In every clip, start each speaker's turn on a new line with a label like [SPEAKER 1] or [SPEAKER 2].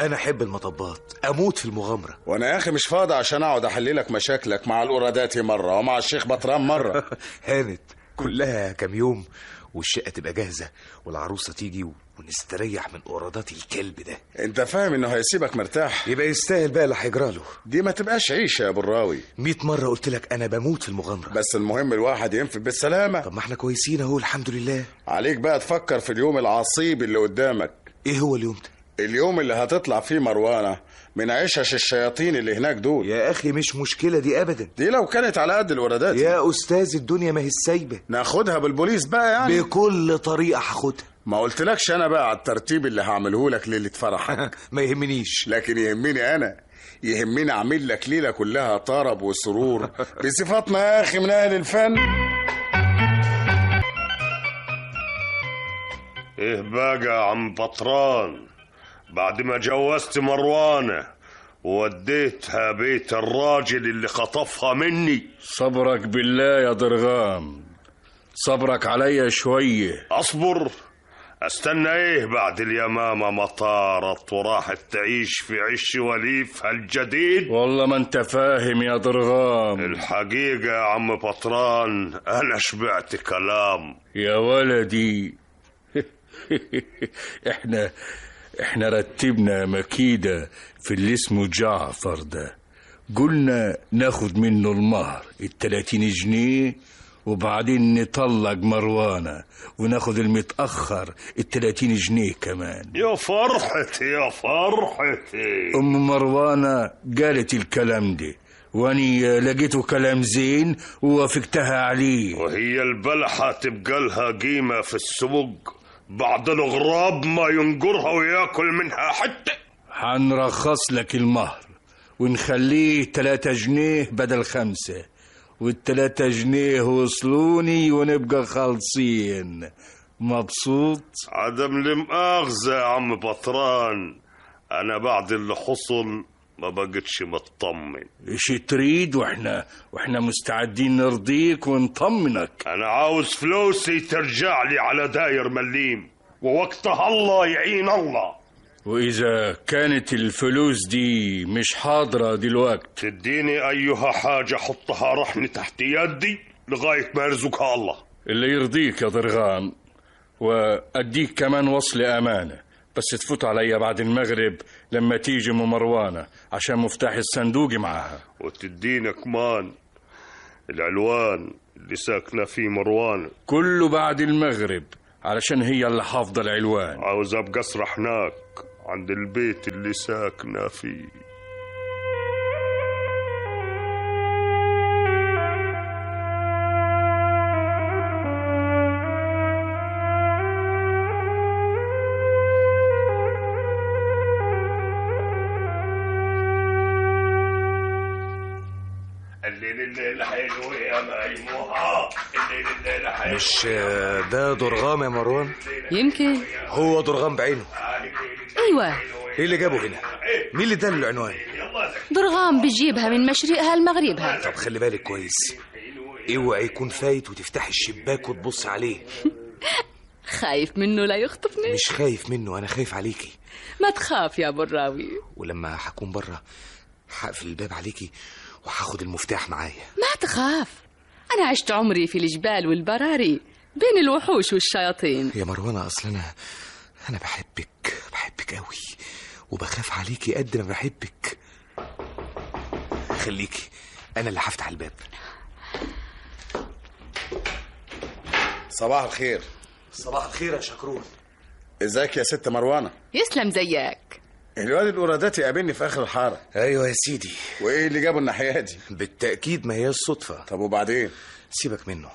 [SPEAKER 1] انا احب المطبات، اموت في المغامره.
[SPEAKER 2] وانا يا اخي مش فاضي عشان اقعد احللك مشاكلك مع القراداتي مره ومع الشيخ بطران مره.
[SPEAKER 1] هانت كلها كام يوم والشقه تبقى جاهزه والعروسه تيجي ونستريح من قرادات الكلب ده.
[SPEAKER 2] انت فاهم انه هيسيبك مرتاح؟
[SPEAKER 1] يبقى يستاهل بقى اللي هيجراله.
[SPEAKER 2] دي ما تبقاش عيشه يا ابو الراوي.
[SPEAKER 1] 100 مره قلت لك انا بموت في المغامره.
[SPEAKER 2] بس المهم الواحد ينفذ بالسلامه.
[SPEAKER 1] طب ما احنا كويسين اهو الحمد لله.
[SPEAKER 2] عليك بقى تفكر في اليوم العصيب اللي قدامك.
[SPEAKER 1] ايه هو اليوم ده؟
[SPEAKER 2] اليوم اللي هتطلع فيه مروانه من عشش الشياطين اللي هناك دول.
[SPEAKER 1] يا اخي مش مشكله دي ابدا.
[SPEAKER 2] دي لو كانت على قد الورادات
[SPEAKER 1] يا استاذ الدنيا ما هي السايبه.
[SPEAKER 2] ناخدها بالبوليس بقى يعني.
[SPEAKER 1] بكل طريقه هاخدها.
[SPEAKER 2] ما قلتلكش انا بقى على الترتيب اللي هعمله لك ليله فرحك؟
[SPEAKER 1] ما يهمنيش.
[SPEAKER 2] لكن يهمني انا، يهمني اعمل لك ليله كلها طرب وسرور بصفتنا يا اخي من اهل الفن.
[SPEAKER 3] ايه بقى يا عم بطران، بعد ما جوزت مروانة ووديتها بيت الراجل اللي خطفها مني؟
[SPEAKER 4] صبرك بالله يا ضرغام، صبرك عليا شوية.
[SPEAKER 3] أصبر؟ استنى ايه بعد اليمامة ما طارت وراحت تعيش في عش وليفها الجديد؟
[SPEAKER 4] والله ما انت فاهم يا ضرغام.
[SPEAKER 3] الحقيقة يا عم بطران انا شبعت كلام
[SPEAKER 4] يا ولدي. احنا رتبنا مكيدة في اللي اسمه جعفر ده، قلنا ناخد منه المهر 30 جنيه وبعدين نطلق مروانة وناخد المتأخر 30 جنيه كمان.
[SPEAKER 3] يا فرحتي يا فرحتي.
[SPEAKER 4] أم مروانة قالت الكلام ده واني لقيته كلام زين ووافقتها عليه.
[SPEAKER 3] وهي البلحة تبقى لها قيمة في السوق بعد الغراب ما ينقرها وياكل منها حتى.
[SPEAKER 4] حنرخص لك المهر ونخليه 3 جنيه بدل 5، وال3 جنيه وصلوني ونبقى خالصين. مبسوط؟
[SPEAKER 3] عدم المؤاخذة يا عم بطران، انا بعد اللي حصل ما بقتش مطمن.
[SPEAKER 4] ايش تريد؟ واحنا مستعدين نرضيك ونطمنك.
[SPEAKER 3] انا عاوز فلوسي ترجع لي على داير مليم، ووقتها الله يعين الله.
[SPEAKER 4] واذا كانت الفلوس دي مش حاضرة دلوقت
[SPEAKER 3] تديني ايها حاجة حطها رحمي تحت يدي لغاية ما يرزقها الله.
[SPEAKER 4] اللي يرضيك يا ضرغام، واديك كمان وصل امانة، بس تفوت عليا بعد المغرب لما تيجي ام مروانة عشان مفتاح الصندوق معاها.
[SPEAKER 3] وتدينا كمان العلوان اللي ساكنة فيه مروانة.
[SPEAKER 4] كله بعد المغرب علشان هي اللي حافظة العلوان.
[SPEAKER 3] عاوز ابقى اسرح هناك عند البيت اللي ساكنة فيه. الليل حلو يا ميموها، الليل حلو.
[SPEAKER 1] مش ده ضرغام يا مروان؟
[SPEAKER 5] يمكن
[SPEAKER 1] هو ضرغام بعينه.
[SPEAKER 5] ايوه.
[SPEAKER 1] ايه اللي جابه هنا؟ مين اللي اداله العنوان؟
[SPEAKER 5] ضرغام بيجيبها من مشرقها لمغربها.
[SPEAKER 1] طب خلي بالك كويس، اوعى يكون فايت وتفتح الشباك وتبص عليه.
[SPEAKER 5] خايف منه لا يخطفني؟
[SPEAKER 1] مش خايف منه، انا خايف عليكي.
[SPEAKER 5] ما تخاف يا براوي.
[SPEAKER 1] ولما هكون بره هقفل الباب عليكي وهاخد المفتاح معايا.
[SPEAKER 5] ما تخاف، انا عشت عمري في الجبال والبراري بين الوحوش والشياطين.
[SPEAKER 1] يا مروانة اصل انا بحبك قوي وبخاف عليكي قد ما بحبك. خليكي انا اللي هفتح الباب.
[SPEAKER 2] صباح الخير.
[SPEAKER 1] صباح الخير يا شكرون.
[SPEAKER 2] ازيك يا ست مروانة؟
[SPEAKER 5] يسلم زيك.
[SPEAKER 2] الواد القراداتي قابلني في اخر الحاره.
[SPEAKER 1] ايوه يا سيدي.
[SPEAKER 2] وايه اللي جابه الناحيه دي؟
[SPEAKER 1] بالتاكيد ما هي الصدفه.
[SPEAKER 2] طب وبعدين؟
[SPEAKER 1] سيبك منه.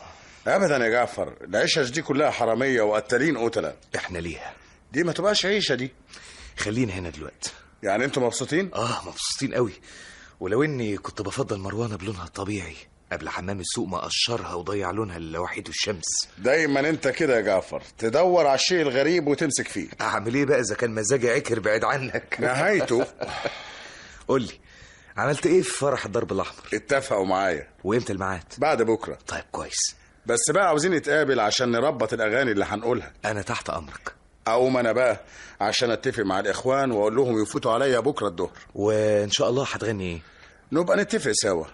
[SPEAKER 2] ابدا يا جعفر، العشش دي كلها حراميه وقتالين قتله.
[SPEAKER 1] احنا ليها
[SPEAKER 2] دي ما تبقاش عيشه دي.
[SPEAKER 1] خلينا هنا دلوقتي.
[SPEAKER 2] يعني انتوا مبسوطين؟
[SPEAKER 1] مبسوطين قوي، ولو اني كنت بفضل مروانة بلونها الطبيعي قبل حمام السوق ما قشرها وضيع لونها لوحيد الشمس.
[SPEAKER 2] دايما انت كده يا جعفر، تدور على الشيء الغريب وتمسك فيه.
[SPEAKER 1] اعمل ايه بقى اذا كان مزاجي عكر بعيد عنك؟
[SPEAKER 2] نهايته.
[SPEAKER 1] قول لي عملت ايه في فرح الضرب الاحمر؟
[SPEAKER 2] اتفقوا معايا.
[SPEAKER 1] وامتى الميعاد؟
[SPEAKER 2] بعد بكره.
[SPEAKER 1] طيب كويس،
[SPEAKER 2] بس بقى عاوزين نتقابل عشان نربط الاغاني اللي هنقولها.
[SPEAKER 1] انا تحت امرك.
[SPEAKER 2] اقوم انا بقى عشان اتفق مع الاخوان واقول لهم يفوتوا عليا بكره الظهر.
[SPEAKER 1] وان شاء الله هتغني ايه؟
[SPEAKER 2] نبقى نتفق سوا،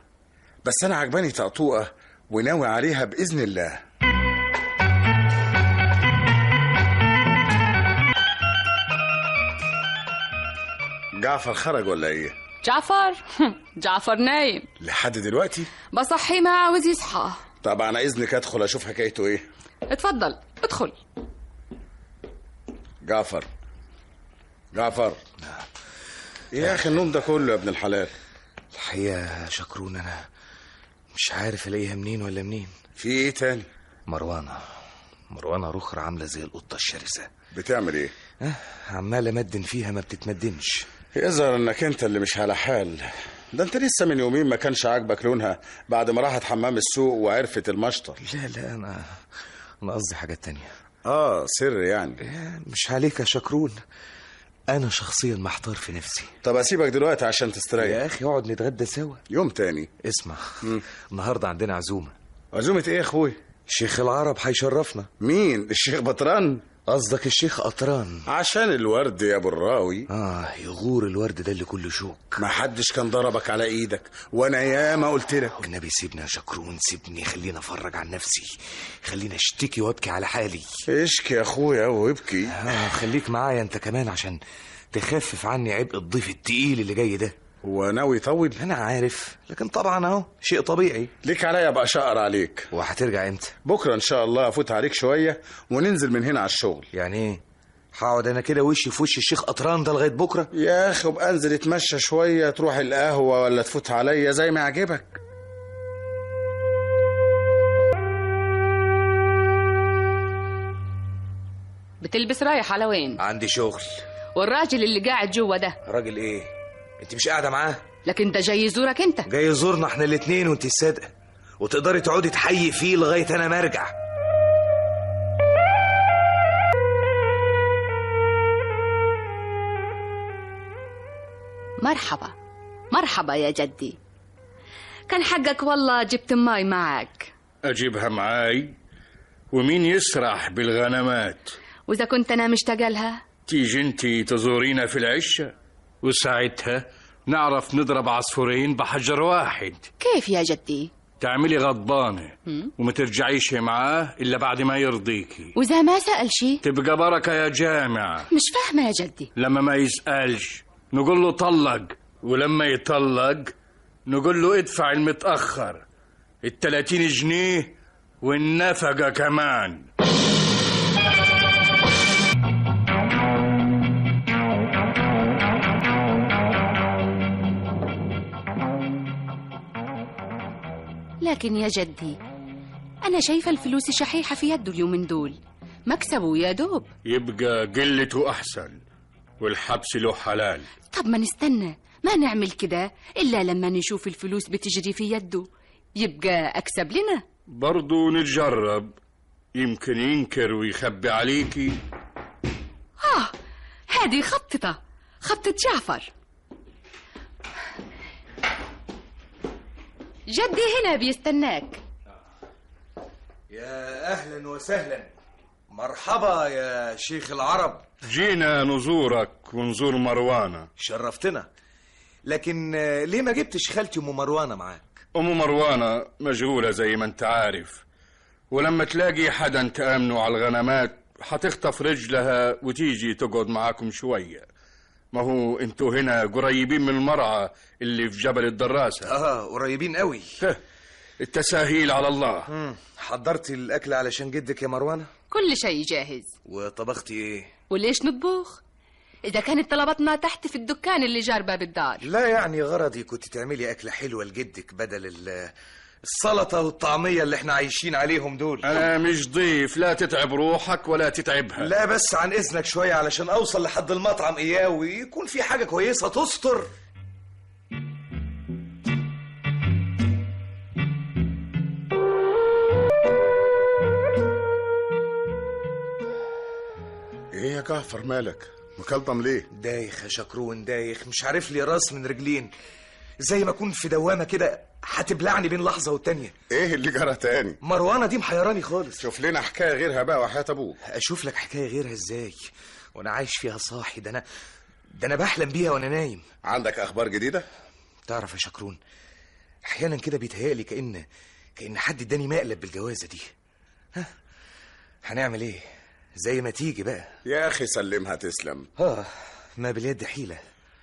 [SPEAKER 2] بس انا عجباني طقطوقه وناوي عليها باذن الله. جعفر خرج ولا ايه؟
[SPEAKER 5] جعفر جعفر نايم
[SPEAKER 2] لحد دلوقتي؟
[SPEAKER 5] بصحي ما عاوز يصحى.
[SPEAKER 2] طب انا اذنك ادخل اشوف حكايته ايه.
[SPEAKER 5] اتفضل ادخل.
[SPEAKER 2] جعفر ايه يا اخي النوم ده كله يا ابن الحلال؟
[SPEAKER 1] الحقيقة يا شكرون انا مش عارف الاقيها منين ولا منين.
[SPEAKER 2] في ايه تاني؟
[SPEAKER 1] مروانة رخرة عاملة زي القطة الشرسة.
[SPEAKER 2] بتعمل ايه؟
[SPEAKER 1] عمالة مدن فيها ما بتتمدنش.
[SPEAKER 2] يظهر انك انت اللي مش على حال. ده انت لسه من يومين ما كانش عاجبك لونها بعد ما راحت حمام السوق وعرفت المشطر.
[SPEAKER 1] لا انا قصدي حاجة تانية.
[SPEAKER 2] سر يعني.
[SPEAKER 1] مش عليك يا شكرون، انا شخصيا محتار في نفسي.
[SPEAKER 2] طب اسيبك دلوقتي عشان تستريح.
[SPEAKER 1] يا اخي اقعد نتغدى سوا
[SPEAKER 2] يوم تاني.
[SPEAKER 1] اسمع، النهارده عندنا عزومة.
[SPEAKER 2] عزومة ايه يا اخوي؟
[SPEAKER 1] شيخ العرب هيشرفنا.
[SPEAKER 2] مين؟ الشيخ بطران؟
[SPEAKER 1] قصدك الشيخ قطران.
[SPEAKER 2] عشان الورد يا ابو الراوي.
[SPEAKER 1] يغور الورد ده اللي كله شوك.
[SPEAKER 2] ما حدش كان ضربك على ايدك وانا ياما قلت لك.
[SPEAKER 1] والنبي سيبني يا شكرون، سيبني، خلينا افرج عن نفسي، خلينا اشتكي وابكي على حالي.
[SPEAKER 2] اشكي يا اخويا وابكي.
[SPEAKER 1] خليك معايا انت كمان عشان تخفف عني عبء الضيف التقيل اللي جاي ده.
[SPEAKER 2] هو ناوي يطول؟
[SPEAKER 1] انا عارف، لكن طبعا اهو شيء طبيعي.
[SPEAKER 2] ليك عليا بقى شقر عليك.
[SPEAKER 1] وهترجع امتى؟
[SPEAKER 2] بكره ان شاء الله افوت عليك شويه وننزل من هنا على الشغل.
[SPEAKER 1] يعني ايه؟ هقعد انا كده وشي في وش الشيخ قطران ده لغايه بكره؟
[SPEAKER 2] يا اخي ابقى انزل اتمشى شويه، تروح القهوه ولا تفوت عليا زي ما يعجبك.
[SPEAKER 5] بتلبس رايح على وين؟
[SPEAKER 1] عندي شغل.
[SPEAKER 5] والراجل اللي قاعد جوا ده
[SPEAKER 1] راجل ايه؟ انت مش قاعده معاه؟
[SPEAKER 5] لكن ده جاي يزورك انت.
[SPEAKER 1] جاي يزورنا احنا الاتنين وانت الصادقه، وتقدري تقعدي تحيي فيه لغايه انا ما ارجع.
[SPEAKER 5] مرحبا يا جدي. كان حقك والله جبت ماي معك.
[SPEAKER 4] أجيبها معاي؟ ومين يسرح بالغنمات؟
[SPEAKER 5] وإذا كنت أنا مشتاقة لها
[SPEAKER 4] تيجي انتي تزورينا في العشة، وساعتها نعرف نضرب عصفورين بحجر واحد.
[SPEAKER 5] كيف يا جدي؟
[SPEAKER 4] تعملي غضبانة وما ترجعيش معاه إلا بعد ما يرضيكي.
[SPEAKER 5] وإذا ما سأل شي
[SPEAKER 4] تبقى بركة يا جامع.
[SPEAKER 5] مش فاهمة يا جدي.
[SPEAKER 4] لما ما يسألش نقول له طلق، ولما يطلق نقول له ادفع المتأخر 30 جنيه والنفقة كمان.
[SPEAKER 5] لكن يا جدي أنا شايفة الفلوس شحيحة في يده اليومين دول، مكسبه يا دوب.
[SPEAKER 4] يبقى قلته أحسن والحبس له حلال.
[SPEAKER 5] طب ما نستنى، ما نعمل كده إلا لما نشوف الفلوس بتجري في يده، يبقى أكسب لنا.
[SPEAKER 4] برضو نتجرب، يمكن ينكر ويخبي عليكي.
[SPEAKER 5] هذه خطة جعفر. جدي هنا بيستناك.
[SPEAKER 1] يا أهلا وسهلا، مرحبا يا شيخ العرب.
[SPEAKER 4] جينا نزورك ونزور مروانة.
[SPEAKER 1] شرفتنا، لكن ليه ما جبتش خالتي أم مروانة معاك؟
[SPEAKER 4] أم مروانة مشغولة زي ما انت عارف، ولما تلاقي حدا تأمنوا على الغنمات هتخطف رجلها وتيجي تقعد معاكم شوية. ما هو انتوا هنا قريبين من المرعى اللي في جبل الدراسة.
[SPEAKER 1] قريبين قوي.
[SPEAKER 4] التساهيل على الله.
[SPEAKER 1] حضرتي الأكل علشان جدك يا مروانة؟
[SPEAKER 5] كل شيء جاهز.
[SPEAKER 1] وطبختي ايه؟
[SPEAKER 5] وليش نطبخ إذا كانت طلبتنا تحت في الدكان اللي جار باب الدار؟
[SPEAKER 1] لا يعني غرضي كنت تعملي أكلة حلوة لجدك بدل السلطة والطعمية اللي احنا عايشين عليهم دول.
[SPEAKER 4] أنا مش ضيف، لا تتعب روحك ولا تتعبها.
[SPEAKER 1] لا بس عن إذنك شوية علشان أوصل لحد المطعم إياه ويكون في حاجة كويسة تستر.
[SPEAKER 2] ايه يا جعفر مالك؟ مكلضم ليه؟
[SPEAKER 1] دايخ يا شكرون، دايخ، مش عارف لي راس من رجلين. زي ما اكون في دوامه كده هتبلعني بين لحظه والتانيه.
[SPEAKER 2] ايه اللي جرى تاني؟
[SPEAKER 1] مروانه دي محيراني خالص.
[SPEAKER 2] شوف لنا حكايه غيرها بقى وحياة ابوك.
[SPEAKER 1] اشوف لك حكايه غيرها ازاي وانا عايش فيها صاحي؟ ده انا بحلم بيها وانا نايم.
[SPEAKER 2] عندك اخبار جديده؟
[SPEAKER 1] تعرف يا شكرون، احيانا كده بيتهيألي كأن حد اداني مقلب بالجوازه دي. هنعمل ايه؟ زي ما تيجي بقى.
[SPEAKER 2] يا اخي سلمها تسلم.
[SPEAKER 1] ما باليد حيله.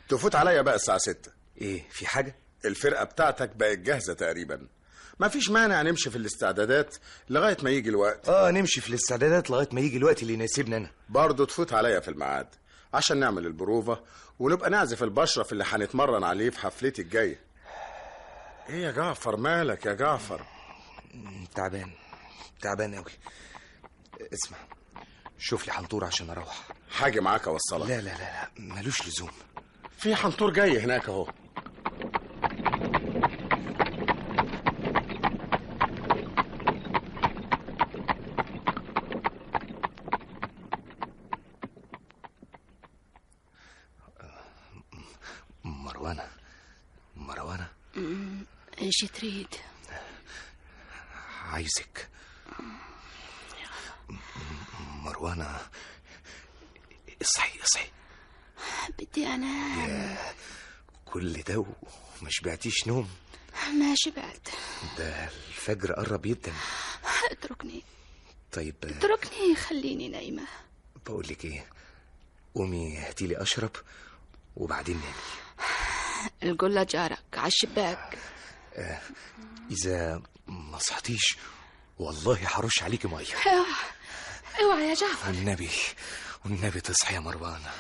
[SPEAKER 2] تفوت عليا بقى الساعه 6.
[SPEAKER 1] ايه في حاجه؟
[SPEAKER 2] الفرقه بتاعتك بقت جاهزه تقريبا، ما فيش مانع نمشي في الاستعدادات لغايه ما يجي الوقت.
[SPEAKER 1] نمشي في الاستعدادات لغايه ما يجي الوقت اللي يناسبني انا.
[SPEAKER 2] برضه تفوت عليا في الميعاد عشان نعمل البروفه ونبقى نعزف البشرف اللي هنتمرن عليه في حفلتي الجايه. ايه يا جعفر مالك يا جعفر؟
[SPEAKER 1] تعبان قوي. اسمع، شوف لي حنطور عشان اروح.
[SPEAKER 2] حاجه معاك اوصلك؟
[SPEAKER 1] لا ملوش لزوم.
[SPEAKER 2] في حنطور جاي هناك اهو.
[SPEAKER 1] مروانة
[SPEAKER 5] ايش تريد؟
[SPEAKER 1] عايزك مروانة. اصحي
[SPEAKER 5] بدي انام.
[SPEAKER 1] كل ده وما شبعتيش نوم؟
[SPEAKER 5] ما شبعت،
[SPEAKER 1] ده الفجر قرب جدا.
[SPEAKER 5] اتركني.
[SPEAKER 1] طيب
[SPEAKER 5] اتركني، خليني نايمة.
[SPEAKER 1] بقول لك ايه، قومي هاتيلي اشرب وبعدين نامي.
[SPEAKER 5] القلة جارك على الشباك.
[SPEAKER 1] اذا ما صحتيش والله هرش عليكي ميه.
[SPEAKER 5] اوعى يا جعفر.
[SPEAKER 1] والنبي تصحي يا مروانة.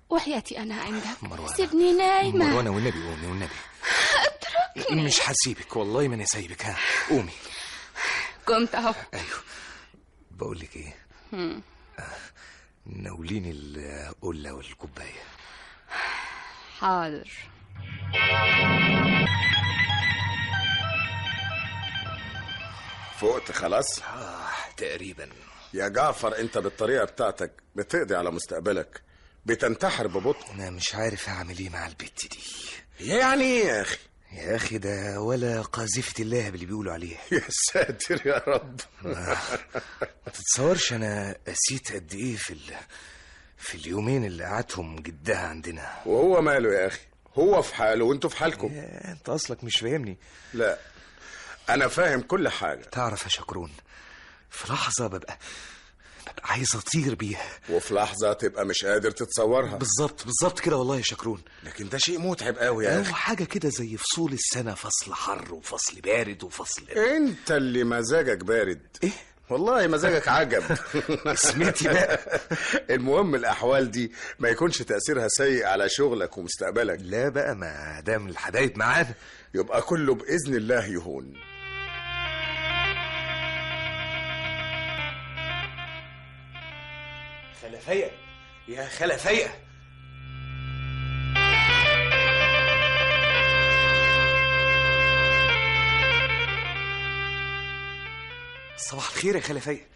[SPEAKER 5] وحياتي انا عندك.
[SPEAKER 1] مروانة
[SPEAKER 5] سيبني نايمة.
[SPEAKER 1] مروانة والنبي قومي والنبي.
[SPEAKER 5] اتركني.
[SPEAKER 1] مش هسيبك والله ما انا سايبك. قومي.
[SPEAKER 5] قمت اهو.
[SPEAKER 1] ايوه بقول لك ايه، ناوليني القلة والكوباية.
[SPEAKER 5] حاضر.
[SPEAKER 2] فقت خلاص؟
[SPEAKER 1] تقريبا.
[SPEAKER 2] يا جعفر انت بالطريقه بتاعتك بتقضي على مستقبلك، بتنتحر ببطء.
[SPEAKER 1] انا مش عارف اعمل ايه مع البت دي.
[SPEAKER 2] يعني ايه يا اخي؟
[SPEAKER 1] يا اخي ده ولا قاذفة اللهب اللي بيقولوا عليها.
[SPEAKER 2] يا ساتر يا رب.
[SPEAKER 1] ما تتصورش انا قسيت قد ايه في اليومين اللي قعدتهم جدها عندنا.
[SPEAKER 2] وهو ماله يا اخي؟ هو في حاله وانتوا في حالكم.
[SPEAKER 1] انت اصلك مش فاهمني.
[SPEAKER 2] لا انا فاهم كل حاجه.
[SPEAKER 1] تعرف يا شكرون، في لحظه ببقى عايز اطير بيها،
[SPEAKER 2] وفي لحظه تبقى مش قادر تتصورها.
[SPEAKER 1] بالظبط كده والله يا شكرون.
[SPEAKER 2] لكن ده شيء متعب قوي يا اخي.
[SPEAKER 1] حاجه كده زي فصول السنه، فصل حر وفصل بارد وفصل.
[SPEAKER 2] انت اللي مزاجك بارد.
[SPEAKER 1] ايه
[SPEAKER 2] والله مزاجك عجب.
[SPEAKER 1] اسمتي بقى.
[SPEAKER 2] المهم الاحوال دي ما يكونش تاثيرها سيء على شغلك ومستقبلك.
[SPEAKER 1] لا بقى، ما دام الحبايب معانا
[SPEAKER 2] يبقى كله باذن الله يهون.
[SPEAKER 1] خلفية يا خلفية. صباح الخير يا خلفية.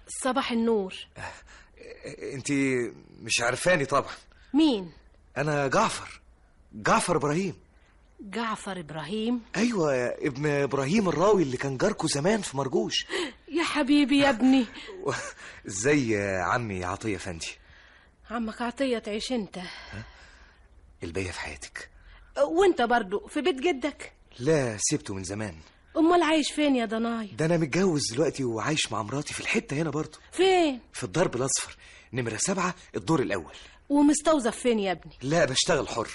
[SPEAKER 6] صباح النور.
[SPEAKER 1] انت مش عارفاني طبعا.
[SPEAKER 6] مين؟
[SPEAKER 1] انا جعفر ابراهيم.
[SPEAKER 6] جعفر ابراهيم؟
[SPEAKER 1] ايوه، ابن ابراهيم الراوي اللي كان جاركو زمان في مرجوش.
[SPEAKER 6] يا حبيبي يا ابني.
[SPEAKER 1] ازاي عمي عطية فندي؟
[SPEAKER 6] عمك عطية تعيش انت.
[SPEAKER 1] الباقية في حياتك.
[SPEAKER 6] وانت برضو في بيت جدك؟
[SPEAKER 1] لا سبته من زمان.
[SPEAKER 6] امال عايش فين يا ضناي؟
[SPEAKER 1] ده انا متجوز دلوقتي وعايش مع مراتي في الحتة هنا برضو.
[SPEAKER 6] فين؟
[SPEAKER 1] في الدرب الاصفر نمرة 7 الدور الاول.
[SPEAKER 6] ومستوظف فين يا ابني؟
[SPEAKER 1] لا بشتغل حر.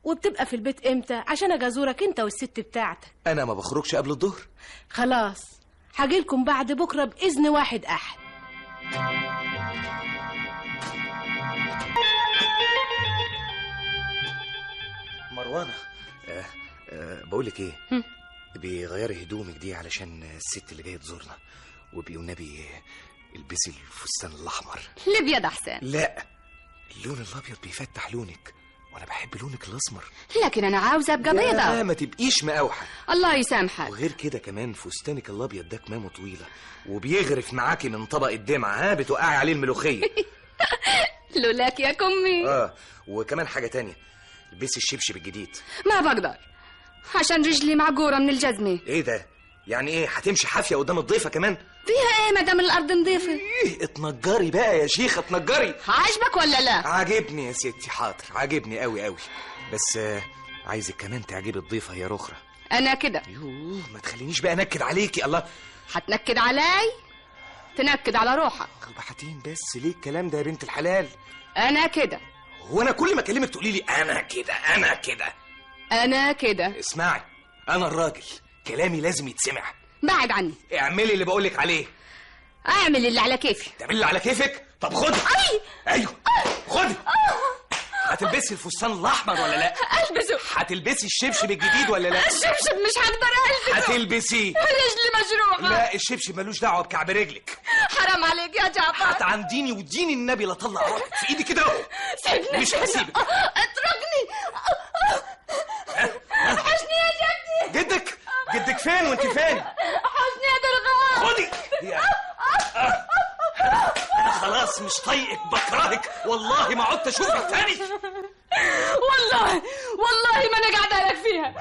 [SPEAKER 6] وبتبقى في البيت امتى عشان اجازورك انت والست بتاعتك؟
[SPEAKER 1] انا ما بخرجش قبل الظهر.
[SPEAKER 6] خلاص هجيلكم بعد بكره باذن واحد احد.
[SPEAKER 1] مروانة بقولك ايه، بيغيري هدومك دي علشان الست اللي جايه تزورنا، وبقي والنبي البسي الفستان الاحمر.
[SPEAKER 5] الابيض احسن.
[SPEAKER 1] لا اللون الابيض بيفتح لونك وانا بحب لونك الاسمر.
[SPEAKER 5] لكن انا عاوزه ابقى بيضة.
[SPEAKER 1] لا ما تبقيش مقاوحه.
[SPEAKER 5] الله يسامحك.
[SPEAKER 1] وغير كده كمان فستانك الابيض ده كمامه طويله وبيغرف معاكي من طبق الدمعه، بتوقعي عليه الملوخيه.
[SPEAKER 5] لولاك يا كمي.
[SPEAKER 1] وكمان حاجه تانية، البسي الشبشب الجديد.
[SPEAKER 5] ما بقدر عشان رجلي معجورة من الجزمة.
[SPEAKER 1] ايه ده؟ يعني ايه هتمشي حافية قدام الضيفة كمان؟
[SPEAKER 5] فيها ايه مدام الارض نظيفة؟
[SPEAKER 1] ايه اتنجري بقى يا شيخة اتنجري.
[SPEAKER 5] عاجبك ولا لا؟
[SPEAKER 1] عاجبني يا ستي، حاضر عاجبني قوي قوي، بس عايزك كمان تعجبي الضيفة يا رخرة.
[SPEAKER 5] انا كده.
[SPEAKER 1] يوه ما تخلينيش بقى انكد عليكي. الله،
[SPEAKER 5] هتنكد علي؟ تنكد على روحك.
[SPEAKER 1] وبحتين بس ليه الكلام ده يا بنت الحلال؟
[SPEAKER 5] انا كده.
[SPEAKER 1] هو انا كل ما اكلمك تقولي لي انا كده انا كده؟
[SPEAKER 5] انا كده.
[SPEAKER 1] اسمعي، انا الراجل كلامي لازم يتسمع.
[SPEAKER 5] بعد عني.
[SPEAKER 1] اعملي اللي بقولك عليه.
[SPEAKER 5] اعمل اللي على كيفي.
[SPEAKER 1] تعملي اللي على كيفك؟ طب خدي. ايوه خدي. هتلبسي الفستان الاحمر ولا لا؟
[SPEAKER 5] البسه.
[SPEAKER 1] هتلبسي الشبشب الجديد ولا لا؟
[SPEAKER 5] الشبشب مش هقدر البسه.
[SPEAKER 1] هتلبسيه.
[SPEAKER 5] رجلي مجروحة.
[SPEAKER 1] لا الشبشب ملوش دعوه بكعب رجلك.
[SPEAKER 5] حرام عليك يا جعفر.
[SPEAKER 1] هتعنديني وديني النبي لا طلع روحك في ايدي كده اهو.
[SPEAKER 5] سيبني.
[SPEAKER 1] مش هسيبك.
[SPEAKER 5] اتركني. حشني يا جدي.
[SPEAKER 1] جدك فين وانت فين؟
[SPEAKER 5] حشني يا درغام.
[SPEAKER 1] خدي. انا خلاص مش طايقك، بكرهك، والله ما عدت اشوفك تاني.
[SPEAKER 5] والله ما انا قاعده لك فيها.